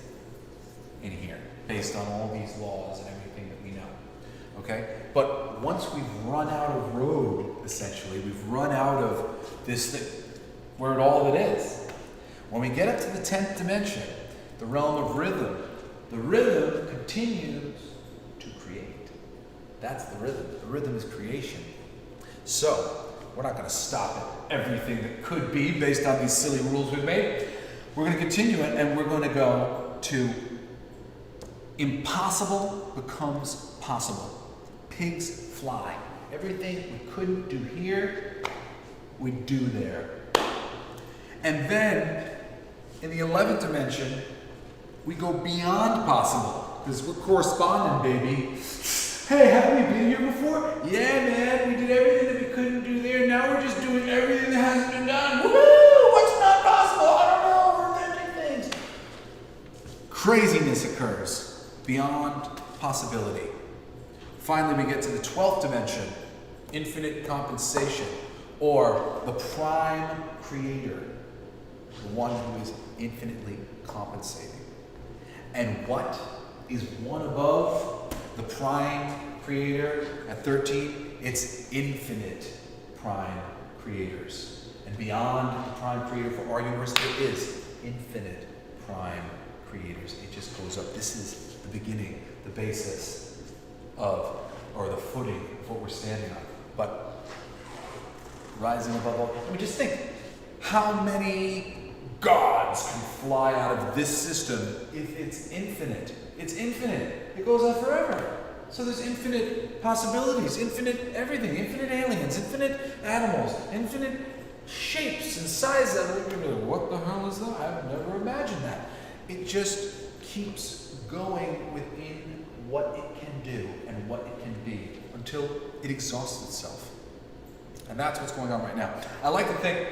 in here, based on all these laws and everything that we know. Okay, but once we've run out of road, essentially, we've run out of this thing, where it all that is. When we get up to the 10th dimension, the realm of rhythm, the rhythm continues to create. That's the rhythm. The rhythm is creation. So, we're not going to stop at everything that could be based on these silly rules we've made. We're going to continue it, and we're going to go to impossible becomes possible. Pigs fly. Everything we couldn't do here, we do there. And then, in the 11th dimension, we go beyond possible, because we're corresponding, baby. Hey, haven't we been here before? Yeah, man, we did everything that we couldn't do there. Now we're just doing everything that hasn't been done. Woo! What's not possible? I don't know. We're inventing things. Craziness occurs beyond possibility. Finally, we get to the 12th dimension, infinite compensation, or the prime creator, the one who is infinitely compensating. And what is one above the prime creator at 13? It's infinite prime creators. And beyond the prime creator for our universe, there is infinite prime creators. It just goes up. This is the beginning, the basis of, or the footing of what we're standing on. But rising above all, I mean, just think how many gods can fly out of this system if it's infinite. It's infinite. It goes on forever. So there's infinite possibilities, infinite everything, infinite aliens, infinite animals, infinite shapes and sizes. What the hell is that? I've never imagined that. It just keeps going within what it can do and what it can be until it exhausts itself. And that's what's going on right now. I like to think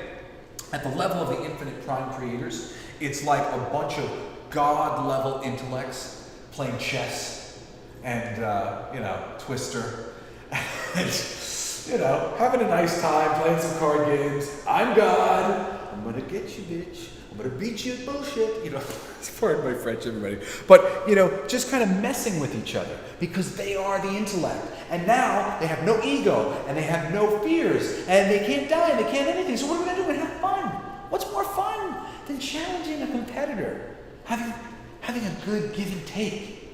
at the level of the infinite prime creators, it's like a bunch of God-level intellects playing chess and, Twister. And, having a nice time, playing some card games. I'm God. I'm going to get you, bitch. I'm going to beat you at bullshit. Pardon my French, everybody. But, just kind of messing with each other because they are the intellect. And now they have no ego and they have no fears and they can't die and they can't anything. So what are we going to do? We're going to have fun. What's more fun than challenging a competitor? Having a good give and take.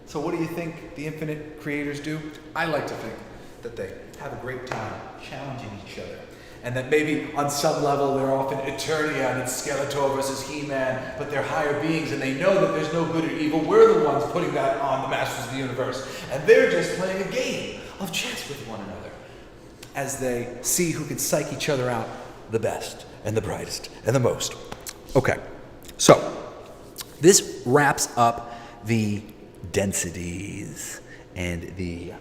So what do you think the infinite creators do? I like to think that they have a great time challenging each other. And that maybe on some level they're often Eternia and Skeletor versus He-Man, but they're higher beings and they know that there's no good or evil. We're the ones putting that on the Masters of the Universe. And they're just playing a game of chess with one another as they see who can psych each other out the best and the brightest and the most. Okay, so this wraps up the densities and the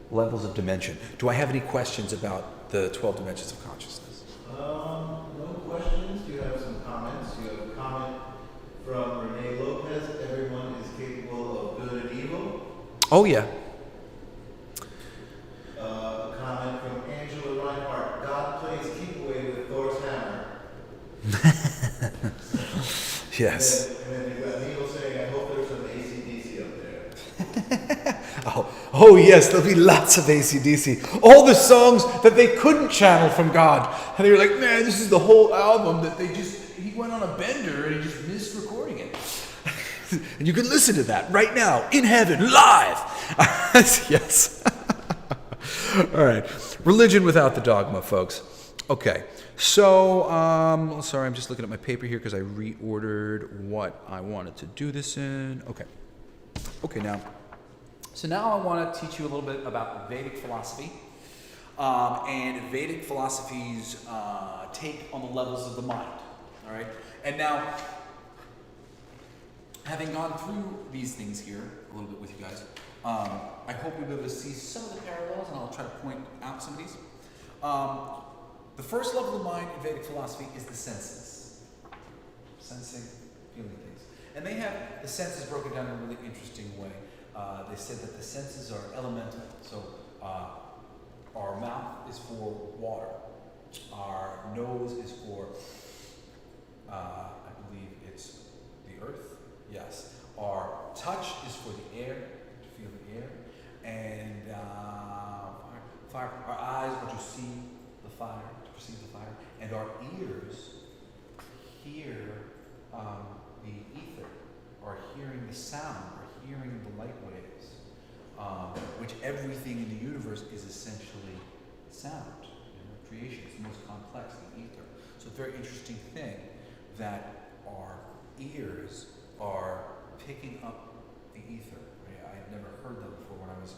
levels of dimension. Do I have any questions about the 12 dimensions of consciousness? No questions. You have some comments. You have a comment from Renee Lopez. Everyone is capable of good and evil. Oh, yeah. A comment from Angela Reinhardt. God plays keep away with Thor's hammer. Yes. And then you've got Neil saying, I hope there's some AC/DC up there. Oh, yes, there'll be lots of AC/DC. All the songs that they couldn't channel from God. And they were like, man, this is the whole album that he went on a bender and he just missed recording it. And you can listen to that right now, in heaven, live. Yes. All right. Religion without the dogma, folks. Okay. So, sorry, I'm just looking at my paper here because I reordered what I wanted to do this in. Okay, now. So now I want to teach you a little bit about Vedic philosophy and Vedic philosophy's take on the levels of the mind. All right. And now, having gone through these things here a little bit with you guys, I hope you'll be able to see some of the parallels, and I'll try to point out some of these. The first level of the mind in Vedic philosophy is the senses. Sensing, feeling things. And they have the senses broken down in a really interesting way. They said that the senses are elemental. So our mouth is for water. Our nose is for, I believe it's the earth. Yes. Our touch is for the air, to feel the air. And fire. Our eyes are to see the fire, to perceive the fire. And our ears hear the ether, or hearing the sound, or hearing the light waves, which everything in the universe is essentially sound. Creation is the most complex, the ether. So it's a very interesting thing that our ears are picking up the ether. I had never heard that before when I was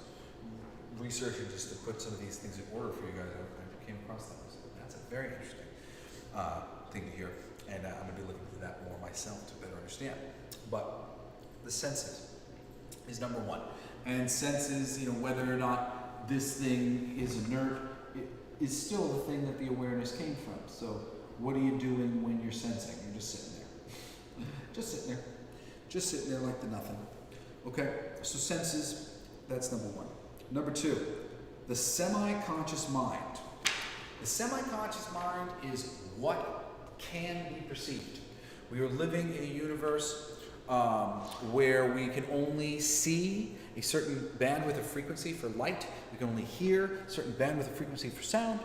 researching just to put some of these things in order for you guys, I came across that. So that's a very interesting thing to hear, and I'm going to be looking into that more myself to better understand. But the senses is number one, and senses, whether or not this thing is inert, it is still the thing that the awareness came from. So what are you doing when you're sensing? You're just sitting there. Just sitting there like the nothing. Okay, so senses, that's number one. Number two, the semi-conscious mind. The semi-conscious mind is what can be perceived. We are living in a universe where we can only see a certain bandwidth of frequency for light. We can only hear a certain bandwidth of frequency for sound,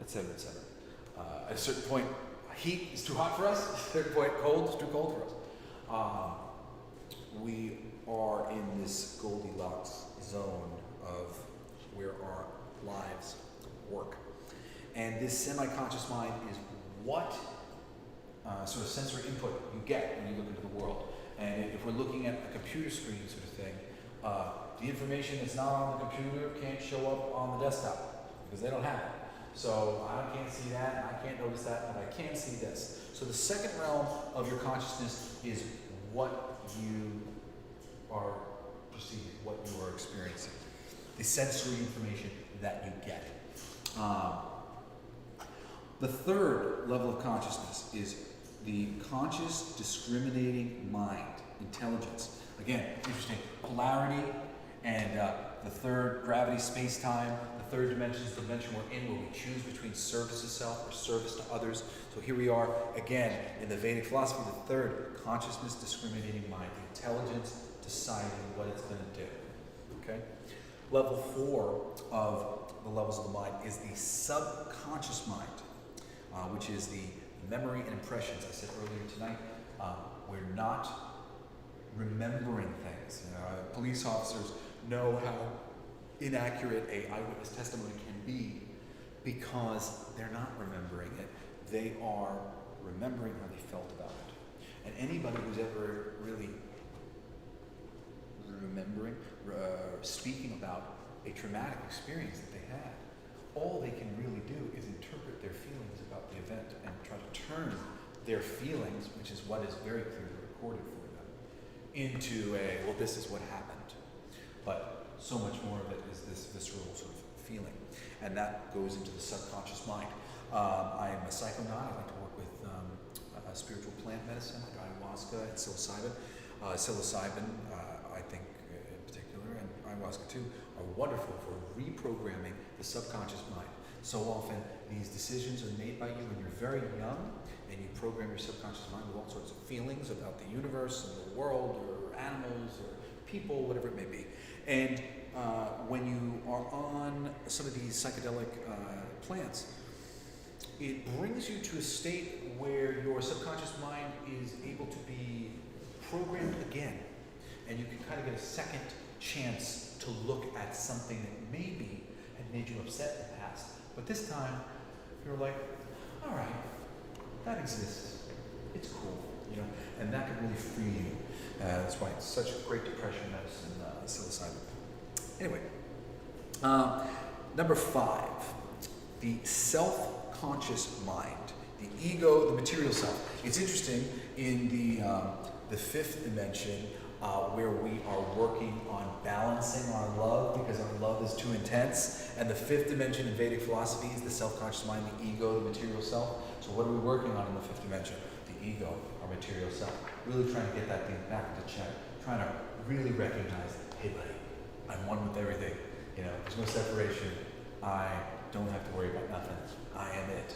etc., etc. At a certain point, heat is too hot for us. At a certain point, cold is too cold for us. We are in this Goldilocks zone of where our lives work. And this semi-conscious mind is what sort of sensory input you get when you look into the world. And if we're looking at a computer screen sort of thing, the information that's not on the computer can't show up on the desktop because they don't have it. So I can't see that, and I can't notice that, but I can see this. So the second realm of your consciousness is what you are perceiving, what you are experiencing, the sensory information that you get. The third level of consciousness is the conscious discriminating mind, intelligence. Again, interesting. Polarity and the third, gravity, space-time. The third dimension is the dimension we're in where we choose between service to self or service to others. So here we are again in the Vedic philosophy, the third, consciousness discriminating mind, the intelligence deciding what it's going to do. Okay? Level 4 of the levels of the mind is the subconscious mind, which is the memory and impressions. I said earlier tonight, we're not remembering things. Police officers know how inaccurate a eyewitness testimony can be because they're not remembering it. They are remembering how they felt about it. And anybody who's ever really remembering, speaking about a traumatic experience that they had, all they can really do is interpret their feelings about the event and try to turn their feelings, which is what is very clearly recorded for them, into a, well, this is what happened. But so much more of it is this visceral sort of feeling. And that goes into the subconscious mind. I am a psychonaut. I like to work with spiritual plant medicine, like ayahuasca and psilocybin. Psilocybin, I think in particular, and ayahuasca too, are wonderful for reprogramming the subconscious mind. So often these decisions are made by you when you're very young, and you program your subconscious mind with all sorts of feelings about the universe and the world or animals or people, whatever it may be. And when you are on some of these psychedelic plants, it brings you to a state where your subconscious mind is able to be programmed again, and you can kind of get a second chance to look at something that maybe had made you upset in the past. But this time, you're like, all right, that exists. It's cool, and that can really free you. That's why it's such great depression medicine, psilocybin. Anyway, number 5, the self-conscious mind, the ego, the material self. It's interesting in the 5th dimension where we are working on balancing our love because our love is too intense. And the 5th dimension in Vedic philosophy is the self-conscious mind, the ego, the material self. So what are we working on in the 5th dimension? The ego, our material self. Really trying to get that thing back into check. Trying to really recognize, hey buddy, I'm one with everything. There's no separation. I don't have to worry about nothing. I am it.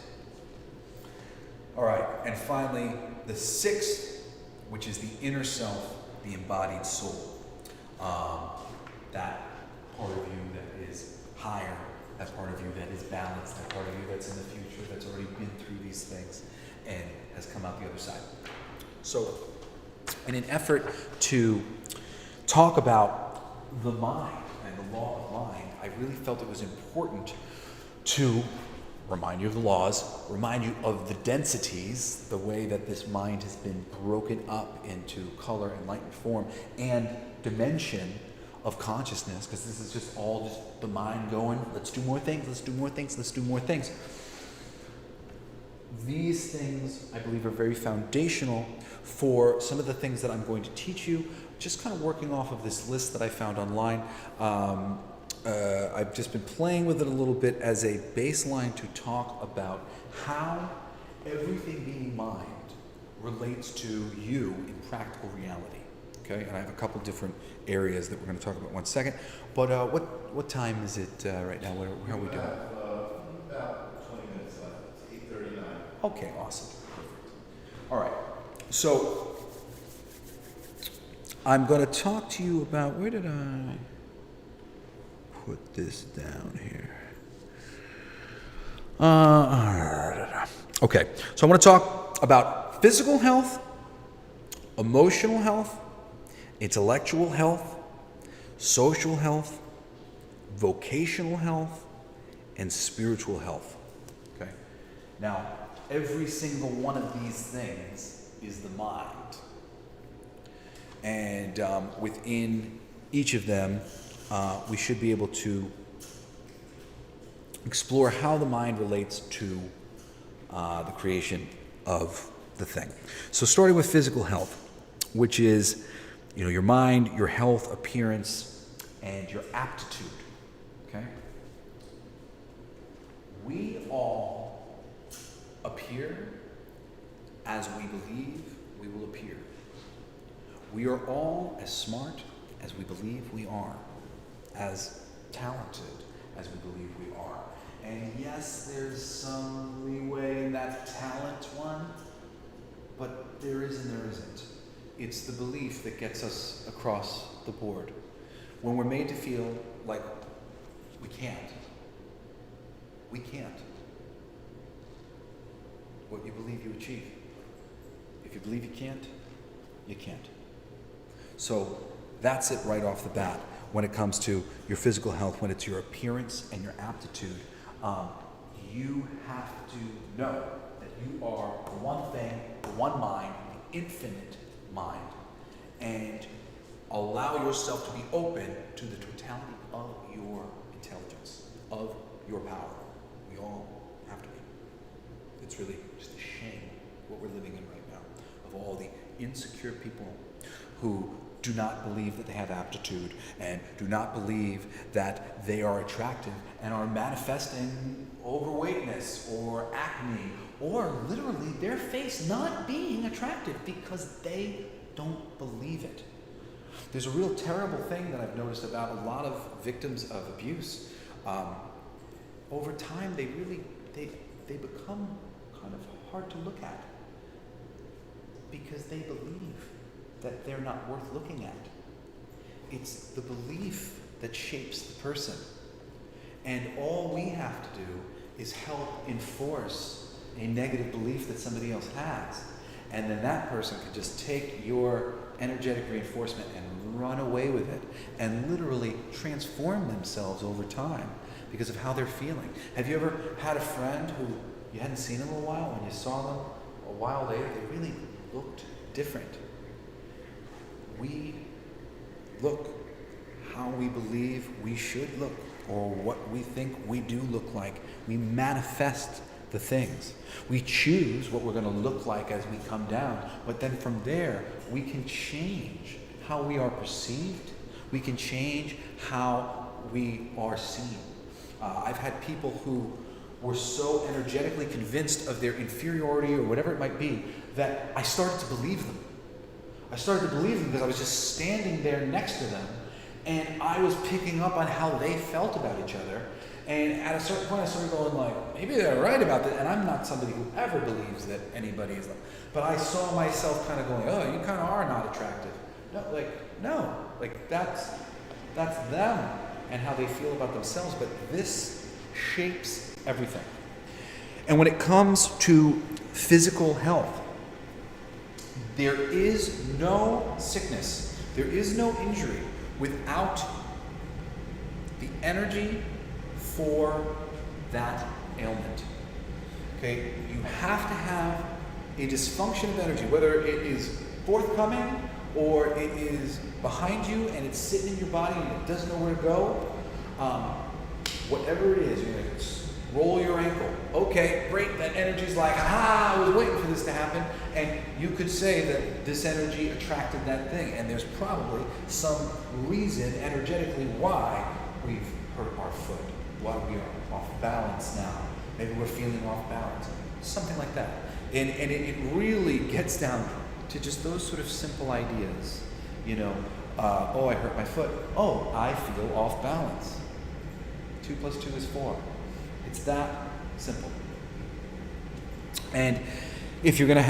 All right, and finally, the 6th, which is the inner self, the embodied soul. That part of you that is higher, that part of you that is balanced, that part of you that's in the future, that's already been through these things and has come out the other side. So, in an effort to talk about the mind and the law of mind, I really felt it was important to remind you of the laws, remind you of the densities, the way that this mind has been broken up into color and light and form, and dimension of consciousness, because this is just all just the mind going, let's do more things, let's do more things, let's do more things. These things, I believe, are very foundational for some of the things that I'm going to teach you, just kind of working off of this list that I found online. I've just been playing with it a little bit as a baseline to talk about how everything being mind relates to you in practical reality. Okay, and I have a couple different areas that we're going to talk about in 1 second. But what time is it right now? How are we doing? About 20 minutes left. It's 8:39. Okay, awesome. Perfect. All right. So I'm going to talk to you about, where did I put this down here? Okay, so I want to talk about physical health, emotional health, intellectual health, social health, vocational health, and spiritual health. Okay. Now, every single one of these things is the mind. And within each of them, we should be able to explore how the mind relates to the creation of the thing. So starting with physical health, which is, your mind, your health, appearance, and your aptitude. Okay? We all appear as we believe we will appear. We are all as smart as we believe we are, as talented as we believe we are. And yes, there's some leeway in that talent one, but there is and there isn't. It's the belief that gets us across the board. When we're made to feel like we can't, what you believe you achieve. If you believe you can't, you can't. So that's it right off the bat when it comes to your physical health, when it's your appearance and your aptitude. You have to know that you are the one thing, the one mind, the infinite mind, and allow yourself to be open to the totality of your intelligence, of your power. We all have to be. It's really just a shame what we're living in right now, of all the insecure people who do not believe that they have aptitude and do not believe that they are attractive and are manifesting overweightness or acne or literally their face not being attractive because they don't believe it. There's a real terrible thing that I've noticed about a lot of victims of abuse. Over time, they become kind of hard to look at because they believe that they're not worth looking at. It's the belief that shapes the person. And all we have to do is help enforce a negative belief that somebody else has. And then that person can just take your energetic reinforcement and run away with it and literally transform themselves over time because of how they're feeling. Have you ever had a friend who you hadn't seen in a little while, when you saw them a while later, they really looked different? We look how we believe we should look, or what we think we do look like. We manifest the things. We choose what we're going to look like as we come down, but then from there, we can change how we are perceived. We can change how we are seen. I've had people who were so energetically convinced of their inferiority or whatever it might be that I started to believe them. I started to believe them because I was just standing there next to them and I was picking up on how they felt about each other. And at a certain point I started going like, maybe they're right about that. And I'm not somebody who ever believes that anybody is like, but I saw myself kind of going, oh, you kind of are not attractive. No, that's them and how they feel about themselves. But this shapes everything. And when it comes to physical health, there is no sickness, there is no injury without the energy for that ailment. Okay? You have to have a dysfunction of energy, whether it is forthcoming or it is behind you and it's sitting in your body and it doesn't know where to go, whatever it is, you're going to roll your ankle. Okay, great, that energy's like, I was waiting for this to happen. And you could say that this energy attracted that thing, and there's probably some reason energetically why we've hurt our foot, why we are off balance now. Maybe we're feeling off balance, something like that. And it really gets down to just those sort of simple ideas. You know, oh, I hurt my foot. Oh, I feel off balance. 2 + 2 is 4. It's that simple. And if you're going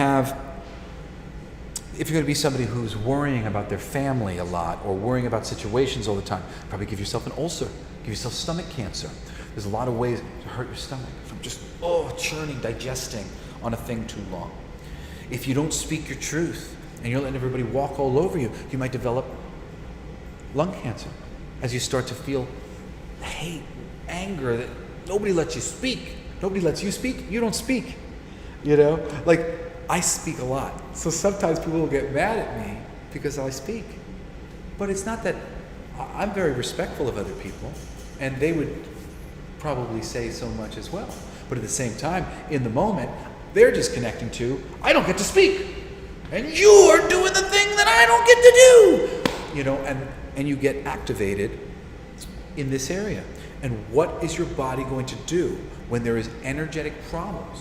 to be somebody who's worrying about their family a lot or worrying about situations all the time, probably give yourself an ulcer, give yourself stomach cancer. There's a lot of ways to hurt your stomach from just, churning, digesting on a thing too long. If you don't speak your truth and you're letting everybody walk all over you, you might develop lung cancer as you start to feel hate, anger that nobody lets you speak. Nobody lets you speak. You don't speak. You know? Like, I speak a lot. So sometimes people will get mad at me because I speak. But it's not that I'm very respectful of other people, and they would probably say so much as well. But at the same time, in the moment, they're just connecting to, I don't get to speak. And you're doing the thing that I don't get to do. You know, and you get activated in this area. And what is your body going to do when there is energetic problems?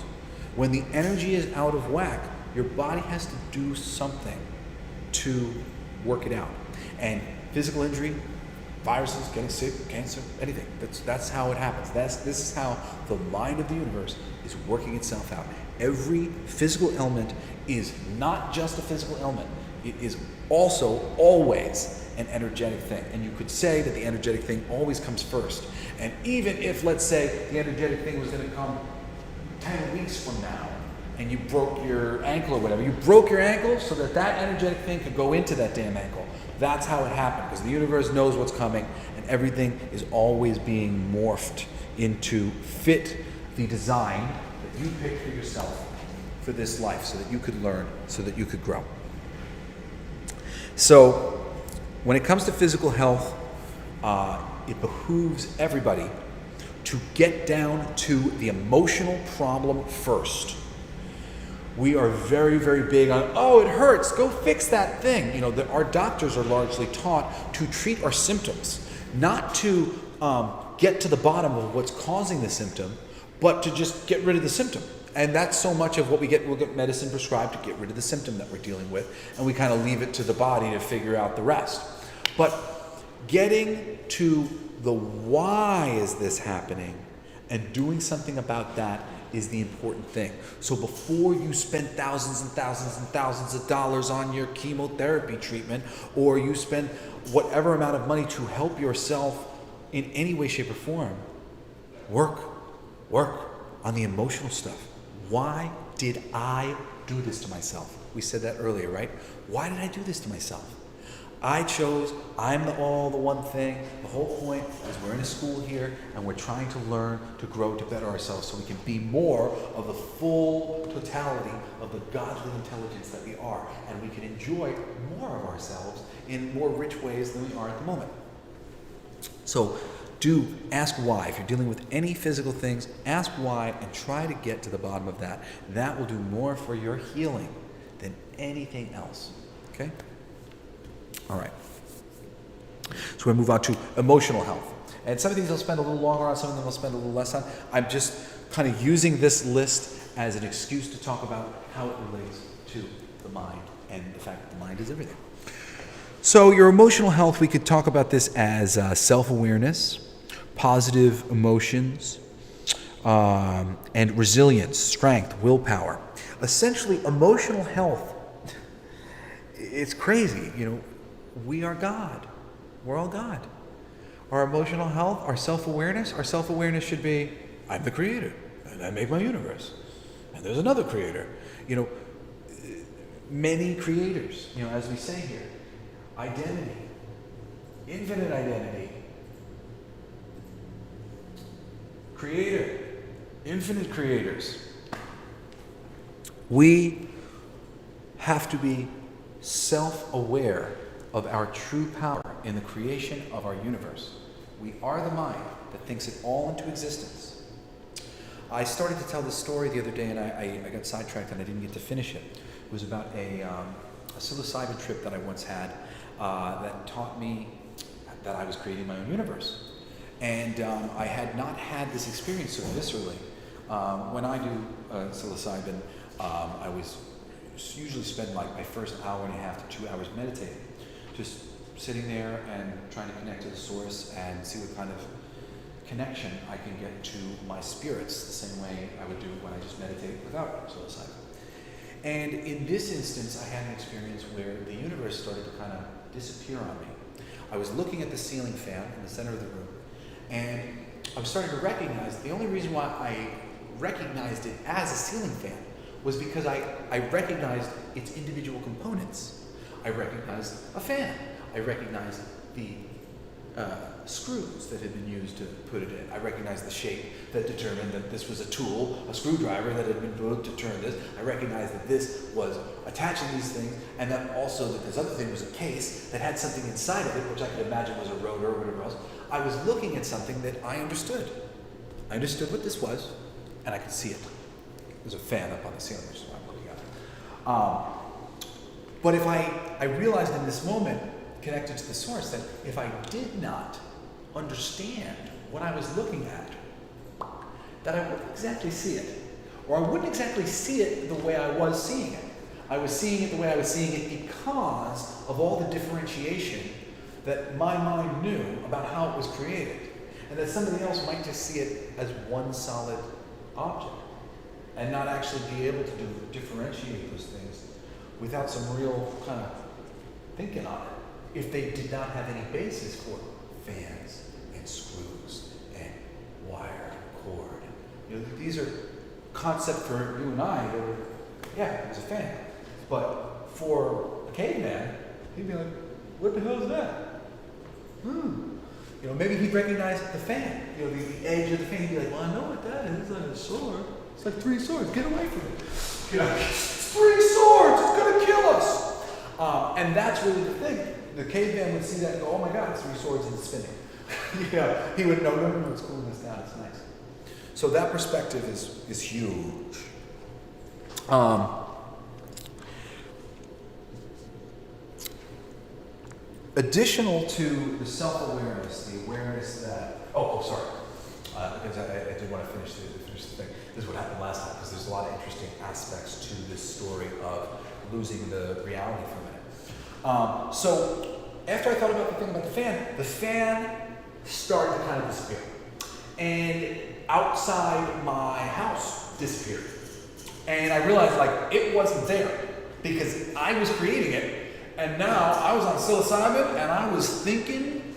When the energy is out of whack, your body has to do something to work it out. And physical injury, viruses, getting sick, cancer, anything. That's how it happens. This is how the mind of the universe is working itself out. Every physical ailment is not just a physical ailment. It is also always an energetic thing. And you could say that the energetic thing always comes first. And even if, let's say, the energetic thing was going to come 10 weeks from now, and you broke your ankle or whatever, you broke your ankle so that that energetic thing could go into that damn ankle. That's how it happened, because the universe knows what's coming, and everything is always being morphed into fit the design that you picked for yourself for this life, so that you could learn, so that you could grow. So, when it comes to physical health, it behooves everybody to get down to the emotional problem first. We are very, very big on, it hurts, go fix that thing. You know, our doctors are largely taught to treat our symptoms, not to get to the bottom of what's causing the symptom, but to just get rid of the symptom. And that's so much of what we'll get medicine prescribed to get rid of the symptom that we're dealing with, and we kind of leave it to the body to figure out the rest. But getting to the why is this happening and doing something about that is the important thing. So before you spend thousands and thousands and thousands of dollars on your chemotherapy treatment, or you spend whatever amount of money to help yourself in any way, shape, or form, work on the emotional stuff. Why did I do this to myself? We said that earlier, right? Why did I do this to myself? I chose, I'm the one thing. The whole point is we're in a school here and we're trying to learn to grow, to better ourselves so we can be more of the full totality of the godly intelligence that we are. And we can enjoy more of ourselves in more rich ways than we are at the moment. So do ask why. If you're dealing with any physical things, ask why and try to get to the bottom of that. That will do more for your healing than anything else. Okay? All right. So we'll move on to emotional health. And some of these I'll spend a little longer on, some of them I'll spend a little less on. I'm just kind of using this list as an excuse to talk about how it relates to the mind and the fact that the mind is everything. So your emotional health, we could talk about this as self-awareness, positive emotions, and resilience, strength, willpower. Essentially, emotional health, it's crazy. You know, we are God. We're all God. Our emotional health, our self-awareness should be, I'm the creator, and I make my universe, and there's another creator. You know, many creators, you know, as we say here, identity, infinite identity, creator, infinite creators. We have to be self-aware of our true power in the creation of our universe. We are the mind that thinks it all into existence. I started to tell this story the other day, and I got sidetracked and I didn't get to finish it. It was about a psilocybin trip that I once had that taught me that I was creating my own universe. And I had not had this experience so viscerally. When I do psilocybin, I was usually spend like my first hour and a half to 2 hours meditating, just sitting there and trying to connect to the source and see what kind of connection I can get to my spirits, the same way I would do when I just meditate without psilocybin. And in this instance, I had an experience where the universe started to kind of disappear on me. I was looking at the ceiling fan in the center of the room, and I was starting to recognize, the only reason why I recognized it as a ceiling fan was because I recognized its individual components. I recognized a fan. I recognized the screws that had been used to put it in. I recognized the shape that determined that this was a tool, a screwdriver that had been put to turn this. I recognized that this was attaching these things, and then also that this other thing was a case that had something inside of it, which I could imagine was a rotor or whatever else. I was looking at something that I understood. I understood what this was, and I could see it. There's a fan up on the ceiling, which is what I'm looking at. But if I realized in this moment, connected to the source, that if I did not understand what I was looking at, that I wouldn't exactly see it. Or I wouldn't exactly see it the way I was seeing it. I was seeing it the way I was seeing it because of all the differentiation that my mind knew about how it was created. And that somebody else might just see it as one solid object and not actually be able to differentiate those things without some real kind of thinking on it, if they did not have any basis for fans and screws and wire and cord. You know, these are concepts for you and I that were, yeah, it's a fan. But for a caveman, he'd be like, what the hell is that? You know, maybe he'd recognize the fan, you know, the edge of the fan. He'd be like, well, I know what that is. It's like a sword. It's like 3 swords. Get away from it. You know, it's 3 swords. It's going to kill us. And that's really the thing. The caveman would see that and go, oh my God, it's 3 swords and it's spinning. You know, he would, no, it's cooling this down. It's nice. So that perspective is huge. Additional to the self-awareness, the awareness that, sorry, because I did want to finish the thing. This is what happened last time, because there's a lot of interesting aspects to this story of losing the reality for a minute. So after I thought about the thing about the fan started to kind of disappear. And outside my house disappeared. And I realized, like, it wasn't there because I was creating it. And now I was on psilocybin and I was thinking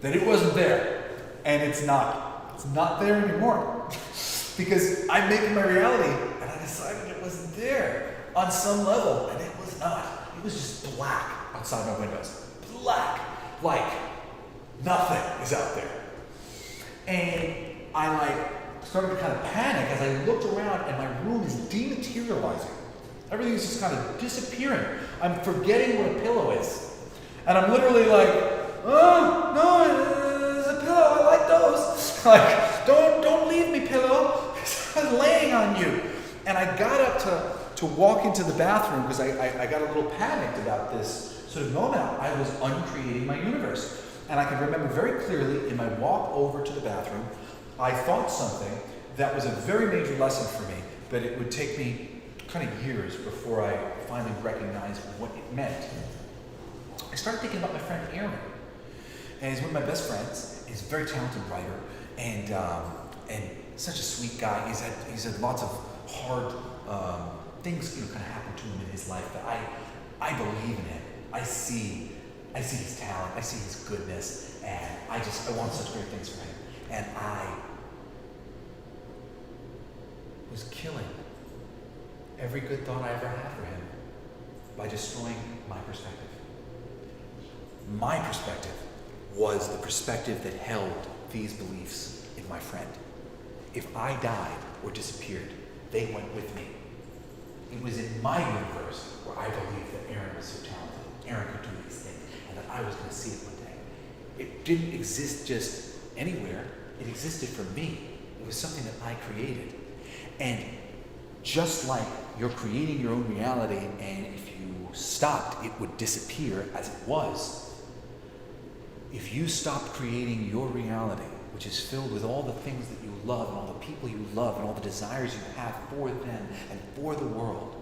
that it wasn't there. And it's not. It's not there anymore. Because I'm making my reality and I decided it wasn't there on some level. And it was not. It was just black outside my windows. Black. Like nothing is out there. And I started to kind of panic as I looked around and my room is dematerializing. Everything is just kind of disappearing. I'm forgetting what a pillow is. And I'm literally like, oh, no, it's a pillow. I like those. Like, don't leave me, pillow. I'm laying on you. And I got up to walk into the bathroom because I got a little panicked about this sort of moment. I was uncreating my universe. And I can remember very clearly in my walk over to the bathroom, I thought something that was a very major lesson for me, but it would take me kind of years before I finally recognized what it meant. I started thinking about my friend Aaron. And he's one of my best friends. He's a very talented writer and such a sweet guy. He's had lots of hard things kind of happen to him in his life, but I believe in him. I see his talent, I see his goodness, and I want such great things for him. And I was killing every good thought I ever had for him by destroying my perspective. My perspective was the perspective that held these beliefs in my friend. If I died or disappeared, they went with me. It was in my universe where I believed that Aaron was so talented, Aaron could do these things, and that I was going to see it one day. It didn't exist just anywhere. It existed for me. It was something that I created. And just like you're creating your own reality, and if you stopped, it would disappear as it was. If you stopped creating your reality, which is filled with all the things that you love, and all the people you love, and all the desires you have for them and for the world,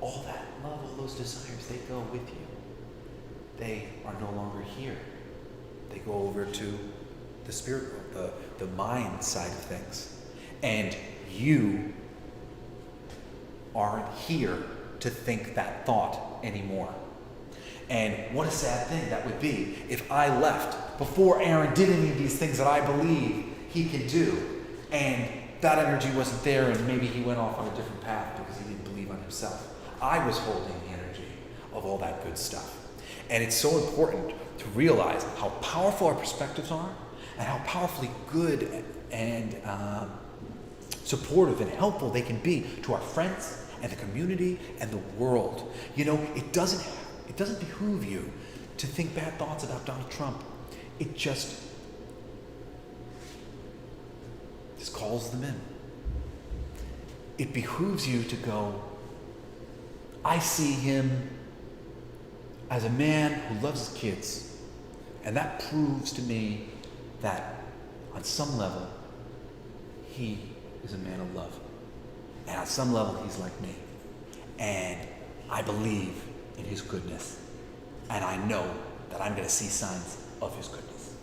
all that love, all those desires, they go with you. They are no longer here. They go over to the spirit world, the mind side of things. And you aren't here to think that thought anymore. And what a sad thing that would be if I left before Aaron did any of these things that I believe he can do, and that energy wasn't there, and maybe he went off on a different path because he didn't believe on himself. I was holding the energy of all that good stuff. And it's so important to realize how powerful our perspectives are, and how powerfully good and supportive and helpful they can be to our friends and the community and the world. You know, it doesn't behoove you to think bad thoughts about Donald Trump. It just calls them in. It behooves you to go, I see him as a man who loves his kids. And that proves to me that on some level, he is a man of love. And on some level, he's like me. And I believe in his goodness. And I know that I'm going to see signs of his goodness.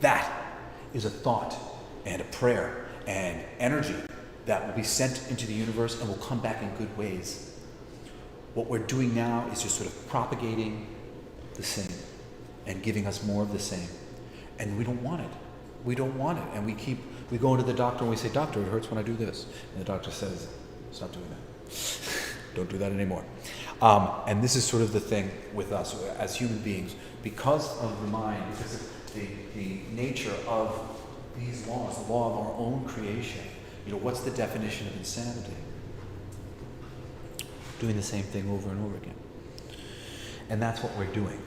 That is a thought and a prayer and energy that will be sent into the universe and will come back in good ways. What we're doing now is just sort of propagating the same and giving us more of the same. And we don't want it. We don't want it. And we go into the doctor and we say, doctor, it hurts when I do this. And the doctor says, stop doing that. Don't do that anymore. And this is sort of the thing with us as human beings. Because of the mind, because of the nature of these laws, the law of our own creation, you know, what's the definition of insanity? Doing the same thing over and over again. And that's what we're doing.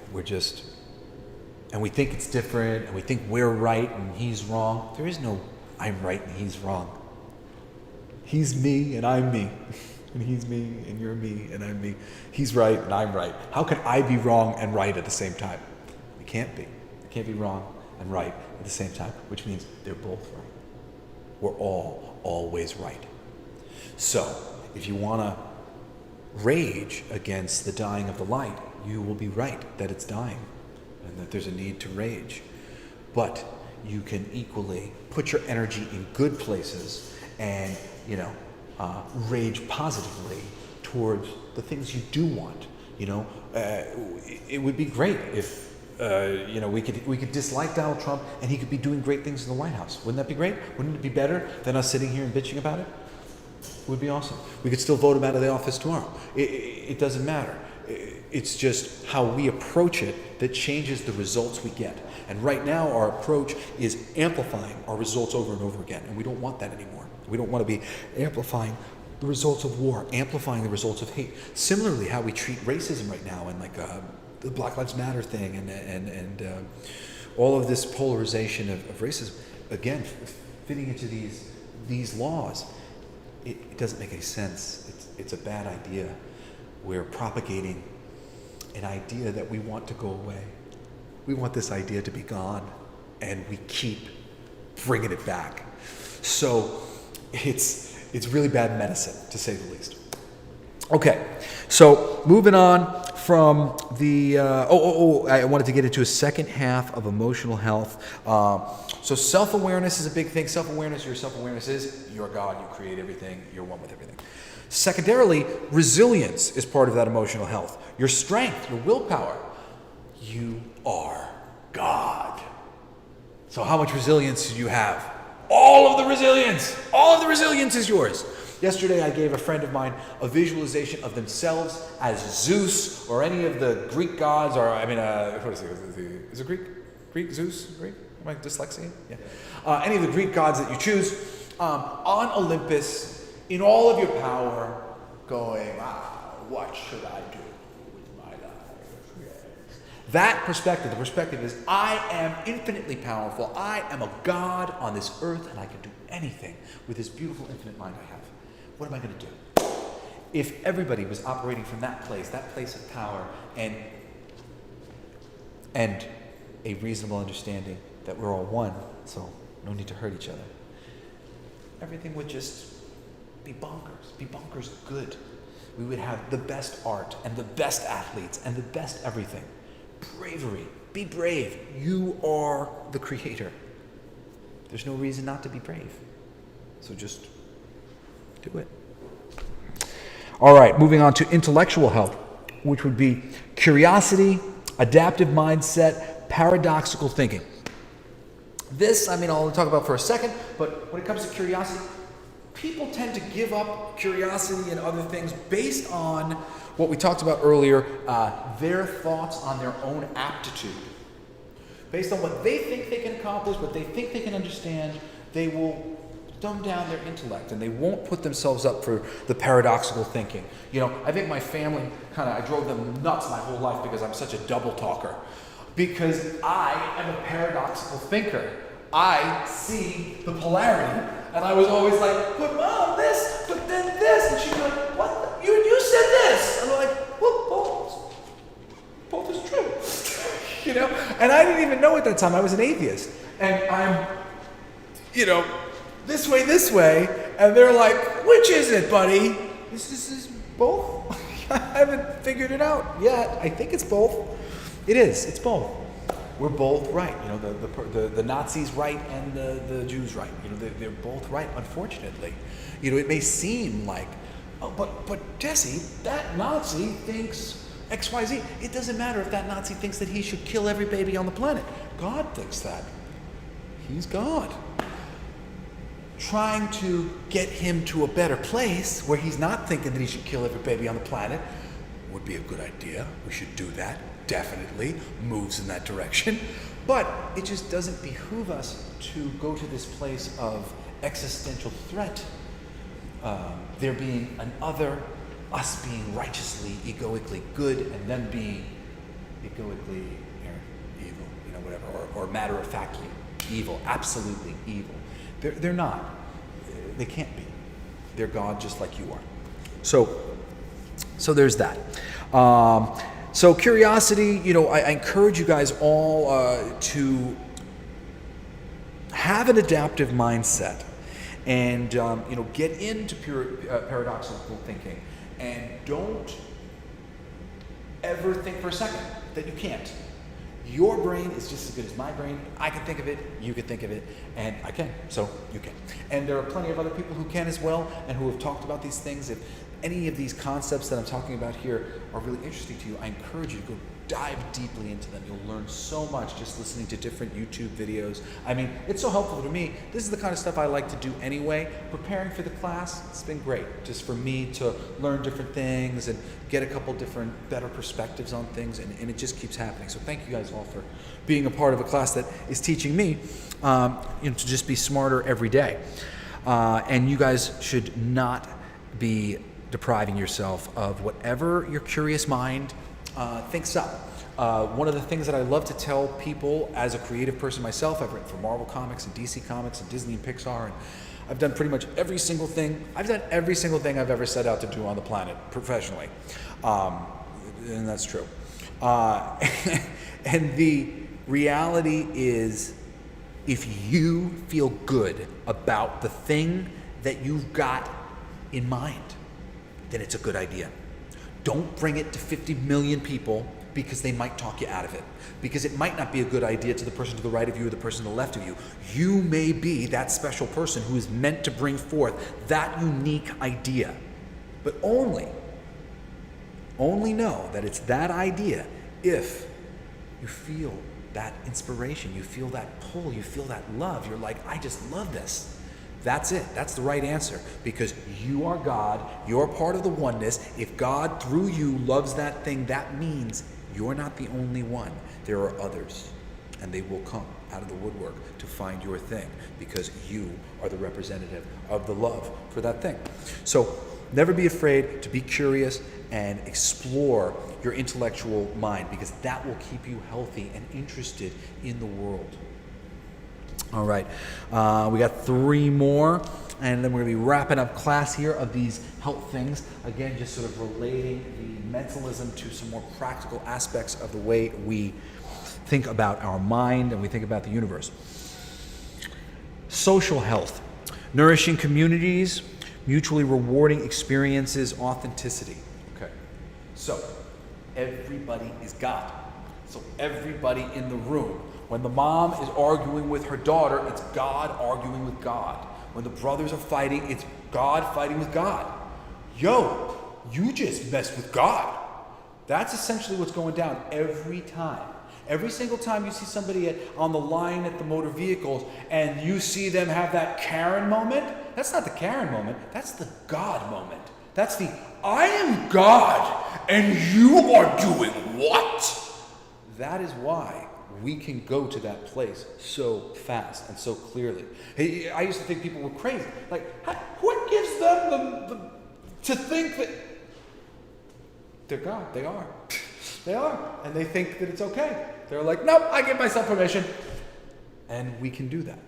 And we think it's different, and we think we're right and he's wrong. There is no I'm right and he's wrong. He's me and I'm me. And he's me and you're me and I'm me. He's right and I'm right. How can I be wrong and right at the same time? We can't be. We can't be wrong and right at the same time, which means they're both right. We're all always right. So, if you want to rage against the dying of the light, you will be right that it's dying and that there's a need to rage. But you can equally put your energy in good places and, rage positively towards the things you do want. It would be great if we could dislike Donald Trump and he could be doing great things in the White House. Wouldn't that be great? Wouldn't it be better than us sitting here and bitching about it? It would be awesome. We could still vote him out of the office tomorrow. It doesn't matter. It's just how we approach it that changes the results we get. And right now our approach is amplifying our results over and over again. And we don't want that anymore. We don't want to be amplifying the results of war, amplifying the results of hate. Similarly, how we treat racism right now and the Black Lives Matter thing and all of this polarization of racism, again, fitting into these laws, it doesn't make any sense. It's a bad idea. We're propagating an idea that we want to go away. We want this idea to be gone, and we keep bringing it back. So it's really bad medicine, to say the least. Okay, so moving on from the I wanted to get into a second half of emotional health. So self-awareness is a big thing. Your self-awareness is you're God, you create everything, you're one with everything. Secondarily, resilience is part of that emotional health. Your strength, your willpower. You are God. So how much resilience do you have? All of the resilience! All of the resilience is yours. Yesterday I gave a friend of mine a visualization of themselves as Zeus or any of the Greek gods, what is it? Is it Greek? Greek? Zeus? Greek? Am I dyslexia? Yeah. Any of the Greek gods that you choose on Olympus in all of your power going, what should I do with my That perspective, the perspective is, I am infinitely powerful. I am a God on this earth, and I can do anything with this beautiful infinite mind I have. What am I going to do? If everybody was operating from that place of power, and a reasonable understanding that we're all one, so no need to hurt each other, everything would just be bonkers good. We would have the best art and the best athletes and the best everything. Bravery. Be brave. You are the creator. There's no reason not to be brave. So just do it. All right, moving on to intellectual health, which would be curiosity, adaptive mindset, paradoxical thinking. This, I'll talk about for a second, but when it comes to curiosity, people tend to give up curiosity and other things based on what we talked about earlier, their thoughts on their own aptitude. Based on what they think they can accomplish, what they think they can understand, they will dumb down their intellect and they won't put themselves up for the paradoxical thinking. I think my family I drove them nuts my whole life because I'm such a double talker. Because I am a paradoxical thinker. I see the polarity. And I was always like, but Mom, this, but then this. And she'd be like, what? You said this. And I'm like, well, both is true. And I didn't even know at that time I was an atheist. And I'm, this way. And they're like, which is it, buddy? This is both. I haven't figured it out yet. I think it's both. It is. It's both. We're both right. The Nazis right and the Jews right. They're both right, unfortunately. It may seem like, but Jesse, that Nazi thinks XYZ. It doesn't matter if that Nazi thinks that he should kill every baby on the planet. God thinks that. He's God. Trying to get him to a better place where he's not thinking that he should kill every baby on the planet would be a good idea. We should do that. Definitely moves in that direction. But it just doesn't behoove us to go to this place of existential threat. There being an other, us being righteously, egoically good, and them being egoically evil, whatever, or matter-of-factly evil, absolutely evil. They're not. They can't be. They're God just like you are. So there's that. So curiosity, I encourage you guys all to have an adaptive mindset and, get into paradoxical thinking, and don't ever think for a second that you can't. Your brain is just as good as my brain. I can think of it, you can think of it, and I can, so you can. And there are plenty of other people who can as well, and who have talked about these things. If any of these concepts that I'm talking about here are really interesting to you, I encourage you to go dive deeply into them. You'll learn so much just listening to different YouTube videos. It's so helpful to me. This is the kind of stuff I like to do anyway. Preparing for the class, it's been great just for me to learn different things and get a couple different better perspectives on things, and it just keeps happening. So thank you guys all for being a part of a class that is teaching me to just be smarter every day. And you guys should not be depriving yourself of whatever your curious mind thinks up. One of the things that I love to tell people as a creative person myself, I've written for Marvel Comics and DC Comics and Disney and Pixar, and I've done pretty much every single thing. I've done every single thing I've ever set out to do on the planet professionally. And that's true. And the reality is, if you feel good about the thing that you've got in mind, then it's a good idea. Don't bring it to 50 million people because they might talk you out of it. Because it might not be a good idea to the person to the right of you or the person to the left of you. You may be that special person who is meant to bring forth that unique idea. But only know that it's that idea if you feel that inspiration, you feel that pull, you feel that love. You're like, I just love this. That's it. That's the right answer, because you are God. You're part of the oneness. If God, through you, loves that thing, that means you're not the only one. There are others, and they will come out of the woodwork to find your thing, because you are the representative of the love for that thing. So Never be afraid to be curious and explore your intellectual mind, because that will keep you healthy and interested in the world. All right, we got 3 more, and then we're going to be wrapping up class here of these health things. Again, just sort of relating the mentalism to some more practical aspects of the way we think about our mind and we think about the universe. Social health, nourishing communities, mutually rewarding experiences, authenticity. Okay, so everybody is God. So everybody in the room, when the mom is arguing with her daughter, it's God arguing with God. When the brothers are fighting, it's God fighting with God. Yo, you just messed with God. That's essentially what's going down every time. Every single time you see somebody on the line at the motor vehicles and you see them have that Karen moment, that's not the Karen moment, that's the God moment. That's the, I am God and you are doing what? That is why we can go to that place so fast and so clearly. Hey, I used to think people were crazy. Like, what gives them to think that they're God? They are. They are. And they think that it's okay. They're like, nope, I give myself permission. And we can do that.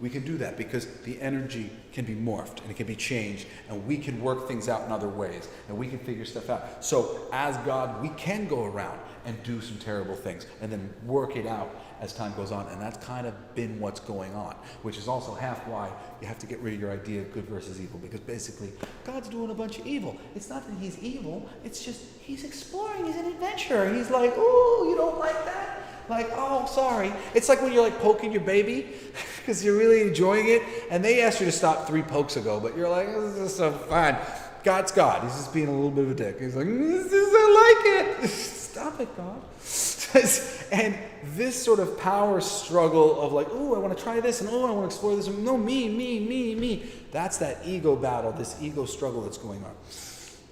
We can do that because the energy can be morphed and it can be changed, and we can work things out in other ways, and we can figure stuff out. So as God, we can go around and do some terrible things and then work it out as time goes on. And that's kind of been what's going on, which is also half why you have to get rid of your idea of good versus evil, because basically God's doing a bunch of evil. It's not that he's evil, it's just he's exploring, he's an adventurer. He's like, ooh, you don't like that? Like, oh, sorry. It's like when you're like poking your baby because you're really enjoying it, and they asked you to stop 3 pokes ago, but you're like, this is so fun. God's God. He's just being a little bit of a dick. He's like, I like it. Stop it, God. And this sort of power struggle of like, oh, I want to try this, and oh, I want to explore this. No, me. That's that ego battle, this ego struggle that's going on.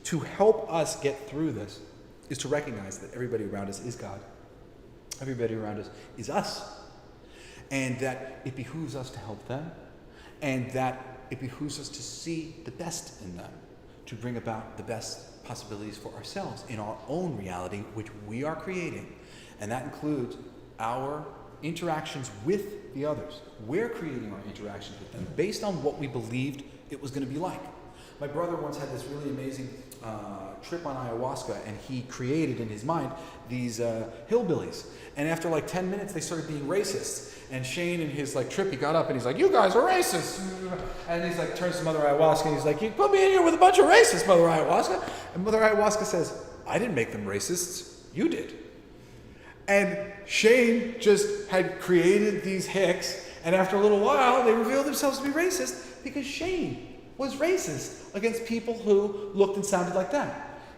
To help us get through this is to recognize that everybody around us is God. Everybody around us is us. And that it behooves us to help them, and that it behooves us to see the best in them, to bring about the best possibilities for ourselves in our own reality, which we are creating. And that includes our interactions with the others. We're creating our interactions with them based on what we believed it was going to be like. My brother once had this really amazing trip on ayahuasca, and he created in his mind these hillbillies. And after like 10 minutes, they started being racist. And Shane, in his like trip, he got up and he's like, "You guys are racist." And he's like, turns to Mother Ayahuasca and he's like, "You put me in here with a bunch of racists, Mother Ayahuasca." And Mother Ayahuasca says, "I didn't make them racists. You did." And Shane just had created these Hicks, and after a little while, they revealed themselves to be racist because Shane was racist against people who looked and sounded like them.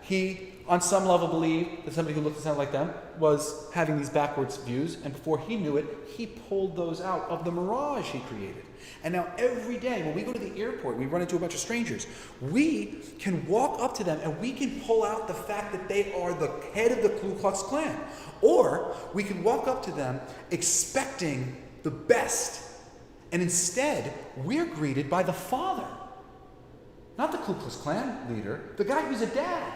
He, on some level, believed that somebody who looked and sounded like them was having these backwards views, and before he knew it, he pulled those out of the mirage he created. And now every day, when we go to the airport, we run into a bunch of strangers, we can walk up to them and we can pull out the fact that they are the head of the Ku Klux Klan. Or we can walk up to them expecting the best, and instead, we're greeted by the father. Not the Ku Klux Klan leader, the guy who's a dad.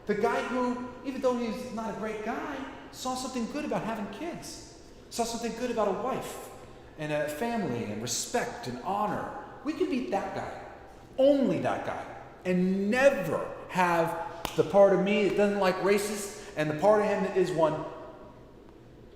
The guy who, even though he's not a great guy, saw something good about having kids. Saw something good about a wife and a family and respect and honor. We could be that guy, only that guy, and never have the part of me that doesn't like racists and the part of him that is one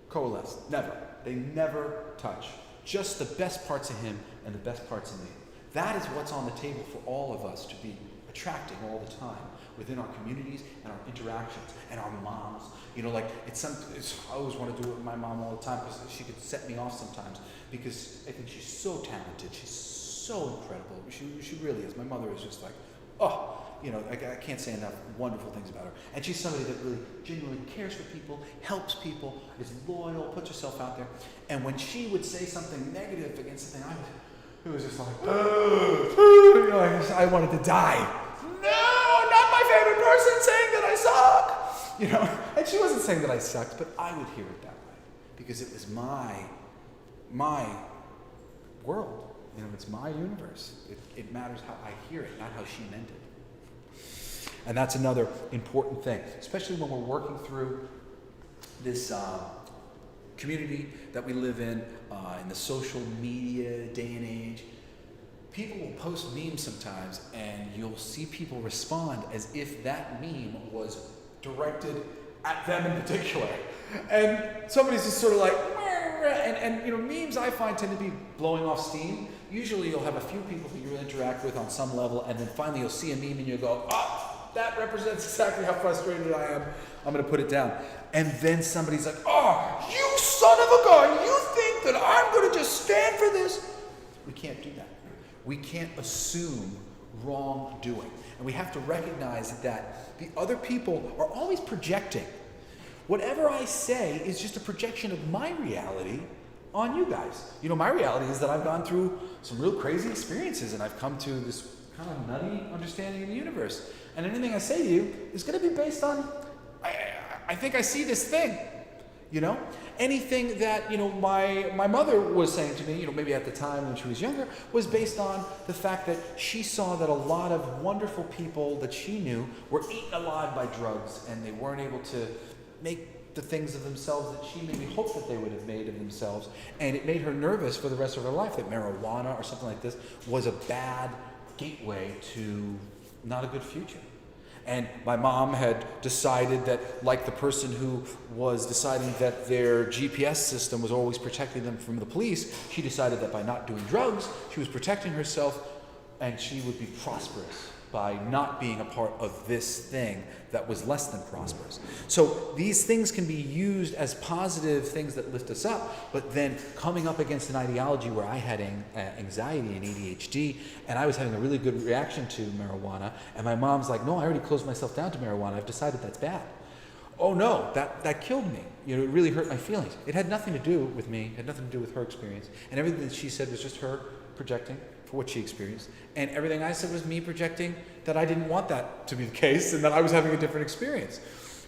coalesce. Never. They never touch. Just the best parts of him and the best parts of me. That is what's on the table for all of us to be attracting all the time within our communities and our interactions and our moms. You know, like I always want to do it with my mom all the time because she could set me off sometimes because I think she's so talented. She's so incredible. She really is. My mother is just like, oh, you know, I can't say enough wonderful things about her. And she's somebody that really genuinely cares for people, helps people, is loyal, puts herself out there. And when she would say something negative against something, it was just like, you know, I wanted to die. No, not my favorite person saying that I suck. You know, and she wasn't saying that I sucked, but I would hear it that way because it was my world. You know, it's my universe. It matters how I hear it, not how she meant it. And that's another important thing, especially when we're working through this community that we live in the social media day and age. People will post memes sometimes, and you'll see people respond as if that meme was directed at them in particular. And somebody's just sort of like, and you know, memes I find tend to be blowing off steam. Usually you'll have a few people who you interact with on some level, and then finally you'll see a meme and you'll go, oh, that represents exactly how frustrated I am. I'm going to put it down. And then somebody's like, oh, you son of a gun, you think that I'm going to just stand for this? We can't do that. We can't assume wrongdoing. And we have to recognize that the other people are always projecting. Whatever I say is just a projection of my reality on you guys. You know, my reality is that I've gone through some real crazy experiences, and I've come to this kind of nutty understanding of the universe. And anything I say to you is going to be based on, I think I see this thing, you know? Anything that, you know, my mother was saying to me, you know, maybe at the time when she was younger, was based on the fact that she saw that a lot of wonderful people that she knew were eaten alive by drugs, and they weren't able to make the things of themselves that she maybe hoped that they would have made of themselves. And it made her nervous for the rest of her life that marijuana or something like this was a bad gateway to not a good future. And my mom had decided that, like the person who was deciding that their GPS system was always protecting them from the police, she decided that by not doing drugs, she was protecting herself, and she would be prosperous by not being a part of this thing that was less than prosperous. So these things can be used as positive things that lift us up, but then coming up against an ideology where I had anxiety and ADHD, and I was having a really good reaction to marijuana, and my mom's like, no, I already closed myself down to marijuana. I've decided that's bad. Oh no, that killed me. You know, it really hurt my feelings. It had nothing to do with me, it had nothing to do with her experience, and everything that she said was just her projecting for what she experienced. And everything I said was me projecting that I didn't want that to be the case and that I was having a different experience.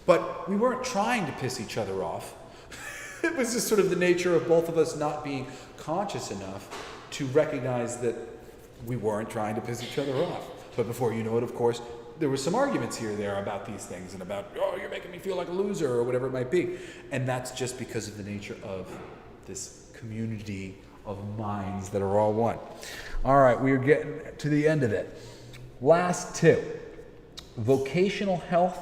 But we weren't trying to piss each other off. It was just sort of the nature of both of us not being conscious enough to recognize that we weren't trying to piss each other off. But before you know it, of course, there were some arguments here or there about these things and about, oh, you're making me feel like a loser or whatever it might be. And that's just because of the nature of this community of minds that are all one. All right, we are getting to the end of it. Last two: vocational health,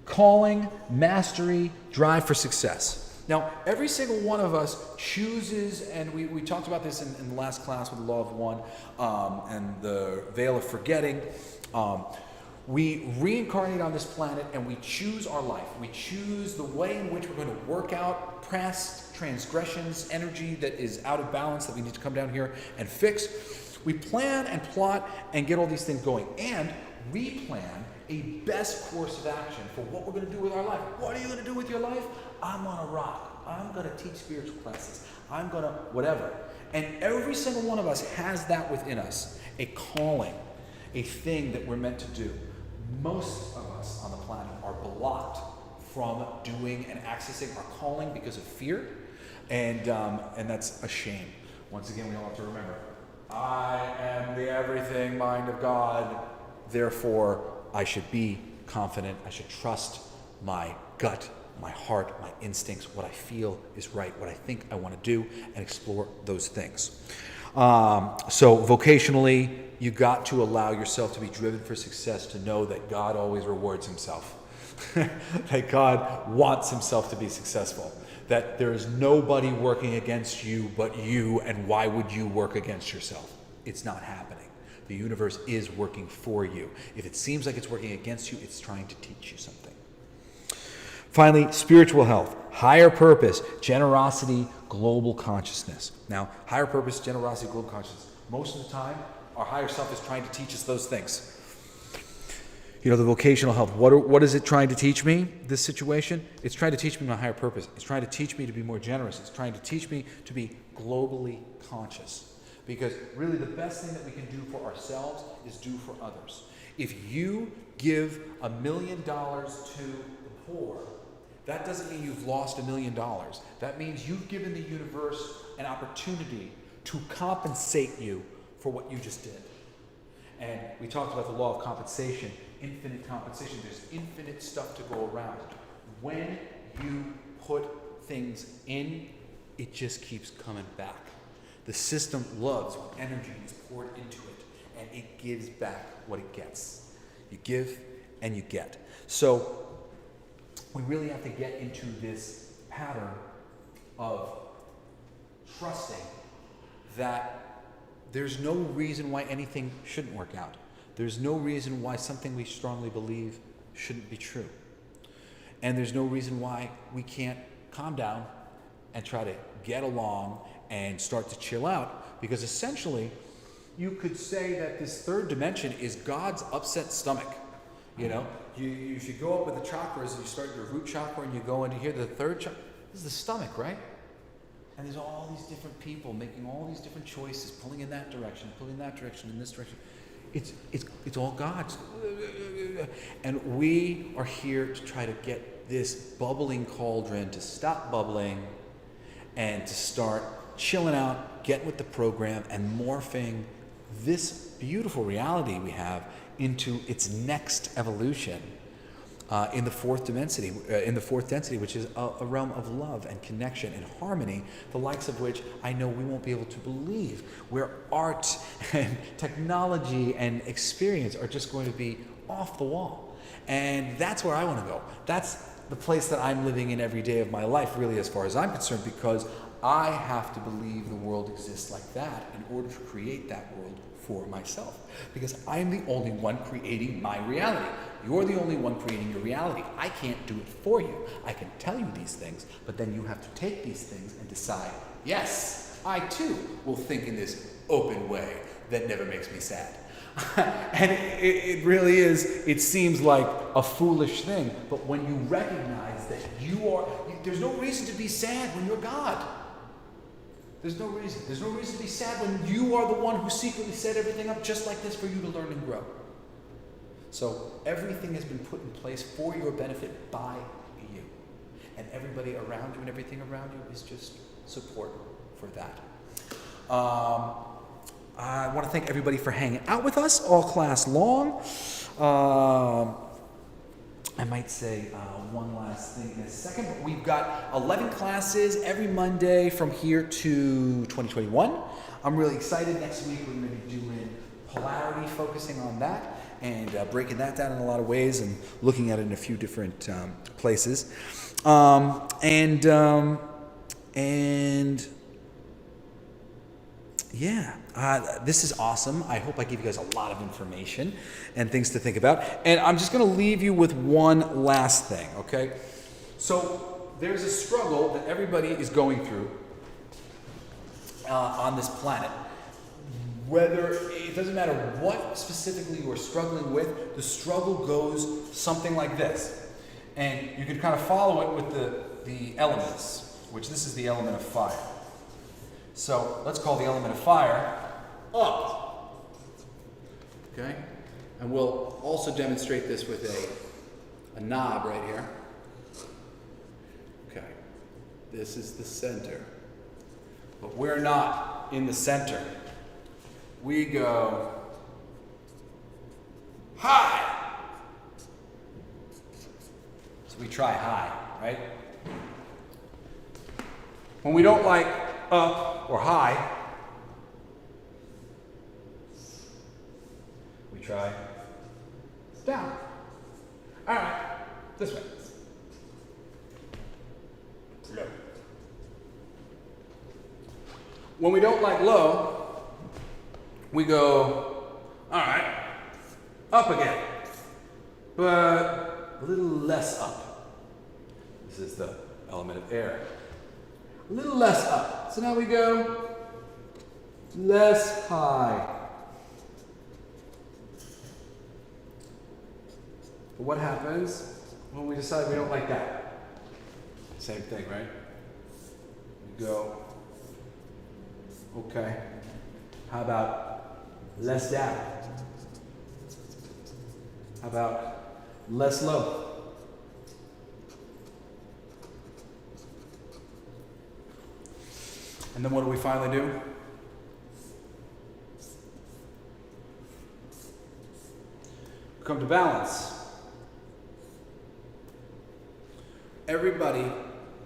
calling, mastery, drive for success. Now, every single one of us chooses, and we talked about this in the last class with the law of one and the veil of forgetting. We reincarnate on this planet and we choose our life. We choose the way in which we're going to work out past transgressions, energy that is out of balance that we need to come down here and fix. We plan and plot and get all these things going. And we plan a best course of action for what we're going to do with our life. What are you going to do with your life? I'm on a rock. I'm going to teach spiritual classes. I'm going to whatever. And every single one of us has that within us, a calling, a thing that we're meant to do. Most of us on the planet are blocked from doing and accessing our calling because of fear, and that's a shame. Once again, we all have to remember, I am the everything mind of God, therefore I should be confident, I should trust my gut, my heart, my instincts, what I feel is right, what I think I want to do, and explore those things. So vocationally, you got to allow yourself to be driven for success, to know that God always rewards himself. That God wants himself to be successful. That there is nobody working against you but you, and why would you work against yourself? It's not happening. The universe is working for you. If it seems like it's working against you, it's trying to teach you something. Finally, spiritual health, higher purpose, generosity, global consciousness. Now, higher purpose, generosity, global consciousness. Most of the time, our higher self is trying to teach us those things. You know, the vocational health, what is it trying to teach me, this situation? It's trying to teach me my higher purpose. It's trying to teach me to be more generous. It's trying to teach me to be globally conscious. Because really the best thing that we can do for ourselves is do for others. If you give $1 million to the poor, that doesn't mean you've lost $1 million. That means you've given the universe an opportunity to compensate you for what you just did. And we talked about the law of compensation infinite compensation. There's infinite stuff to go around. When you put things in, it just keeps coming back. The system loves when energy is poured into it, and it gives back what it gets. You give and you get. So we really have to get into this pattern of trusting that there's no reason why anything shouldn't work out. There's no reason why something we strongly believe shouldn't be true. And there's no reason why we can't calm down and try to get along and start to chill out, because essentially you could say that this third dimension is God's upset stomach. You know, you should go up with the chakras, and you start your root chakra and you go into here, the third chakra. This is the stomach, right? And there's all these different people making all these different choices, pulling in that direction, in this direction. It's all God's. And we are here to try to get this bubbling cauldron to stop bubbling and to start chilling out, getting with the program, and morphing this beautiful reality we have into its next evolution in the fourth density, which is a realm of love and connection and harmony, the likes of which I know we won't be able to believe, where art and technology and experience are just going to be off the wall. And that's where I want to go. That's the place that I'm living in every day of my life, really, as far as I'm concerned, because I have to believe the world exists like that in order to create that world for myself. Because I'm the only one creating my reality. You're the only one creating your reality. I can't do it for you. I can tell you these things, but then you have to take these things and decide, yes, I too will think in this open way that never makes me sad. And it really is, it seems like a foolish thing, but when you recognize that there's no reason to be sad when you're God. There's no reason. There's no reason to be sad when you are the one who secretly set everything up just like this for you to learn and grow. So everything has been put in place for your benefit by you. And everybody around you and everything around you is just support for that. I want to thank everybody for hanging out with us all class long. I might say one last thing in a second, but we've got 11 classes every Monday from here to 2021. I'm really excited. Next week we're going to be doing polarity, focusing on that, and breaking that down in a lot of ways and looking at it in a few different places. This is awesome. I hope I give you guys a lot of information and things to think about. And I'm just going to leave you with one last thing, okay? So there's a struggle that everybody is going through on this planet. It doesn't matter what specifically you're struggling with, the struggle goes something like this. And you can kind of follow it with the elements, which this is the element of fire. So let's call the element of fire up. Okay? And we'll also demonstrate this with a knob right here. Okay. This is the center. But we're not in the center. We go high. So we try high, right? When we don't like up or high, we try down. All right, this way. Low. When we don't like low, we go, all right, up again, but a little less up. This is the element of air. A little less up. So now we go less high. But what happens when we decide we don't like that? Same thing, right? We go, okay, how about less down? How about less low? And then what do we finally do? come to balance. Everybody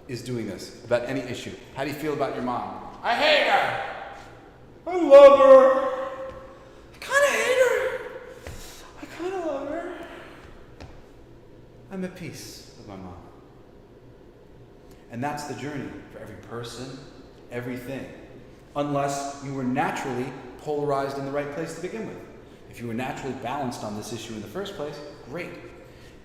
is doing this about any issue. How do you feel about your mom? I hate her. I love her. I kind of hate her. I kind of love her. I'm at peace with my mom. And that's the journey for every person, everything. Unless you were naturally polarized in the right place to begin with. If you were naturally balanced on this issue in the first place, great.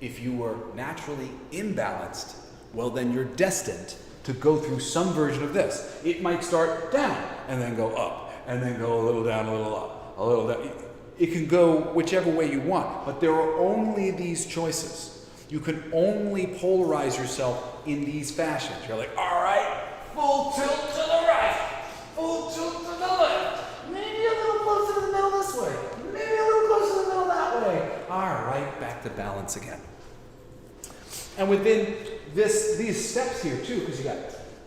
If you were naturally imbalanced, well then you're destined to go through some version of this. It might start down and then go up, and then go a little down, a little up, a little down. It can go whichever way you want, but there are only these choices. You can only polarize yourself in these fashions. You're like, all right, full tilt to the right, full tilt to the left, maybe a little closer to the middle this way, maybe a little closer to the middle that way. All right, back to balance again. And within these steps here too, because you got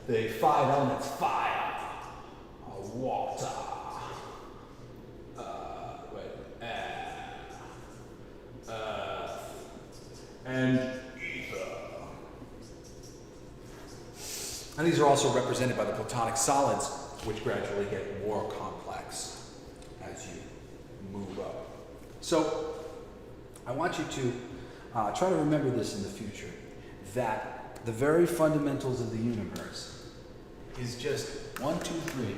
the 5 elements: fire, water, and ether. And these are also represented by the Platonic solids, which gradually get more complex as you move up. So I want you to try to remember this in the future, that the very fundamentals of the universe is just 1, 2, 3.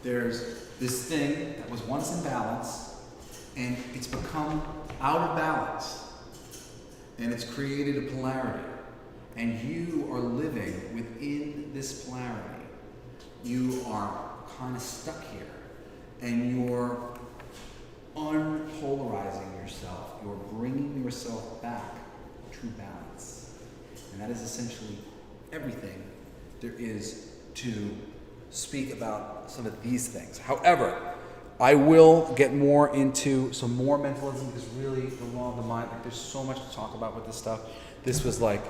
There's this thing that was once in balance, and it's become out of balance, and it's created a polarity, and you are living within this polarity. You are kind of stuck here, and you're unpolarizing yourself. You're bringing yourself back to balance, and that is essentially everything there is to speak about some of these things. However, I will get more into some more mentalism, because really the law of the mind, like there's so much to talk about with this stuff. This was like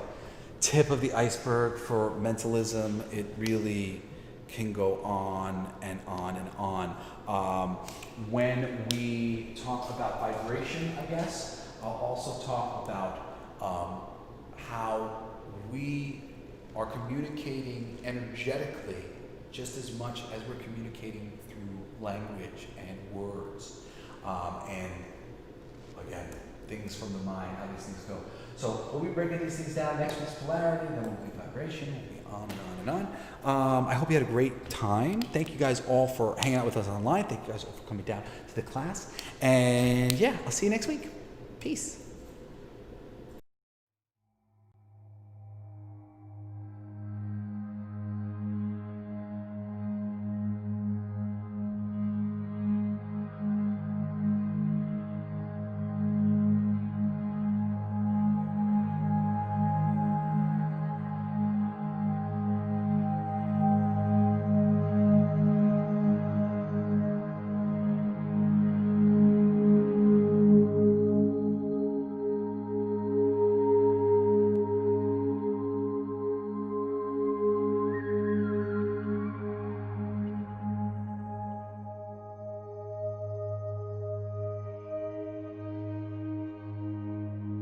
tip of the iceberg for mentalism. It really can go on and on and on. When we talk about vibration, I guess, I'll also talk about how we are communicating energetically just as much as we're communicating through language and words. And again, things from the mind, how these things go. So we'll be breaking these things down. Next week's polarity, then we'll be vibration, we'll be on and on and on. I hope you had a great time. Thank you guys all for hanging out with us online. Thank you guys all for coming down to the class. And yeah, I'll see you next week. Peace.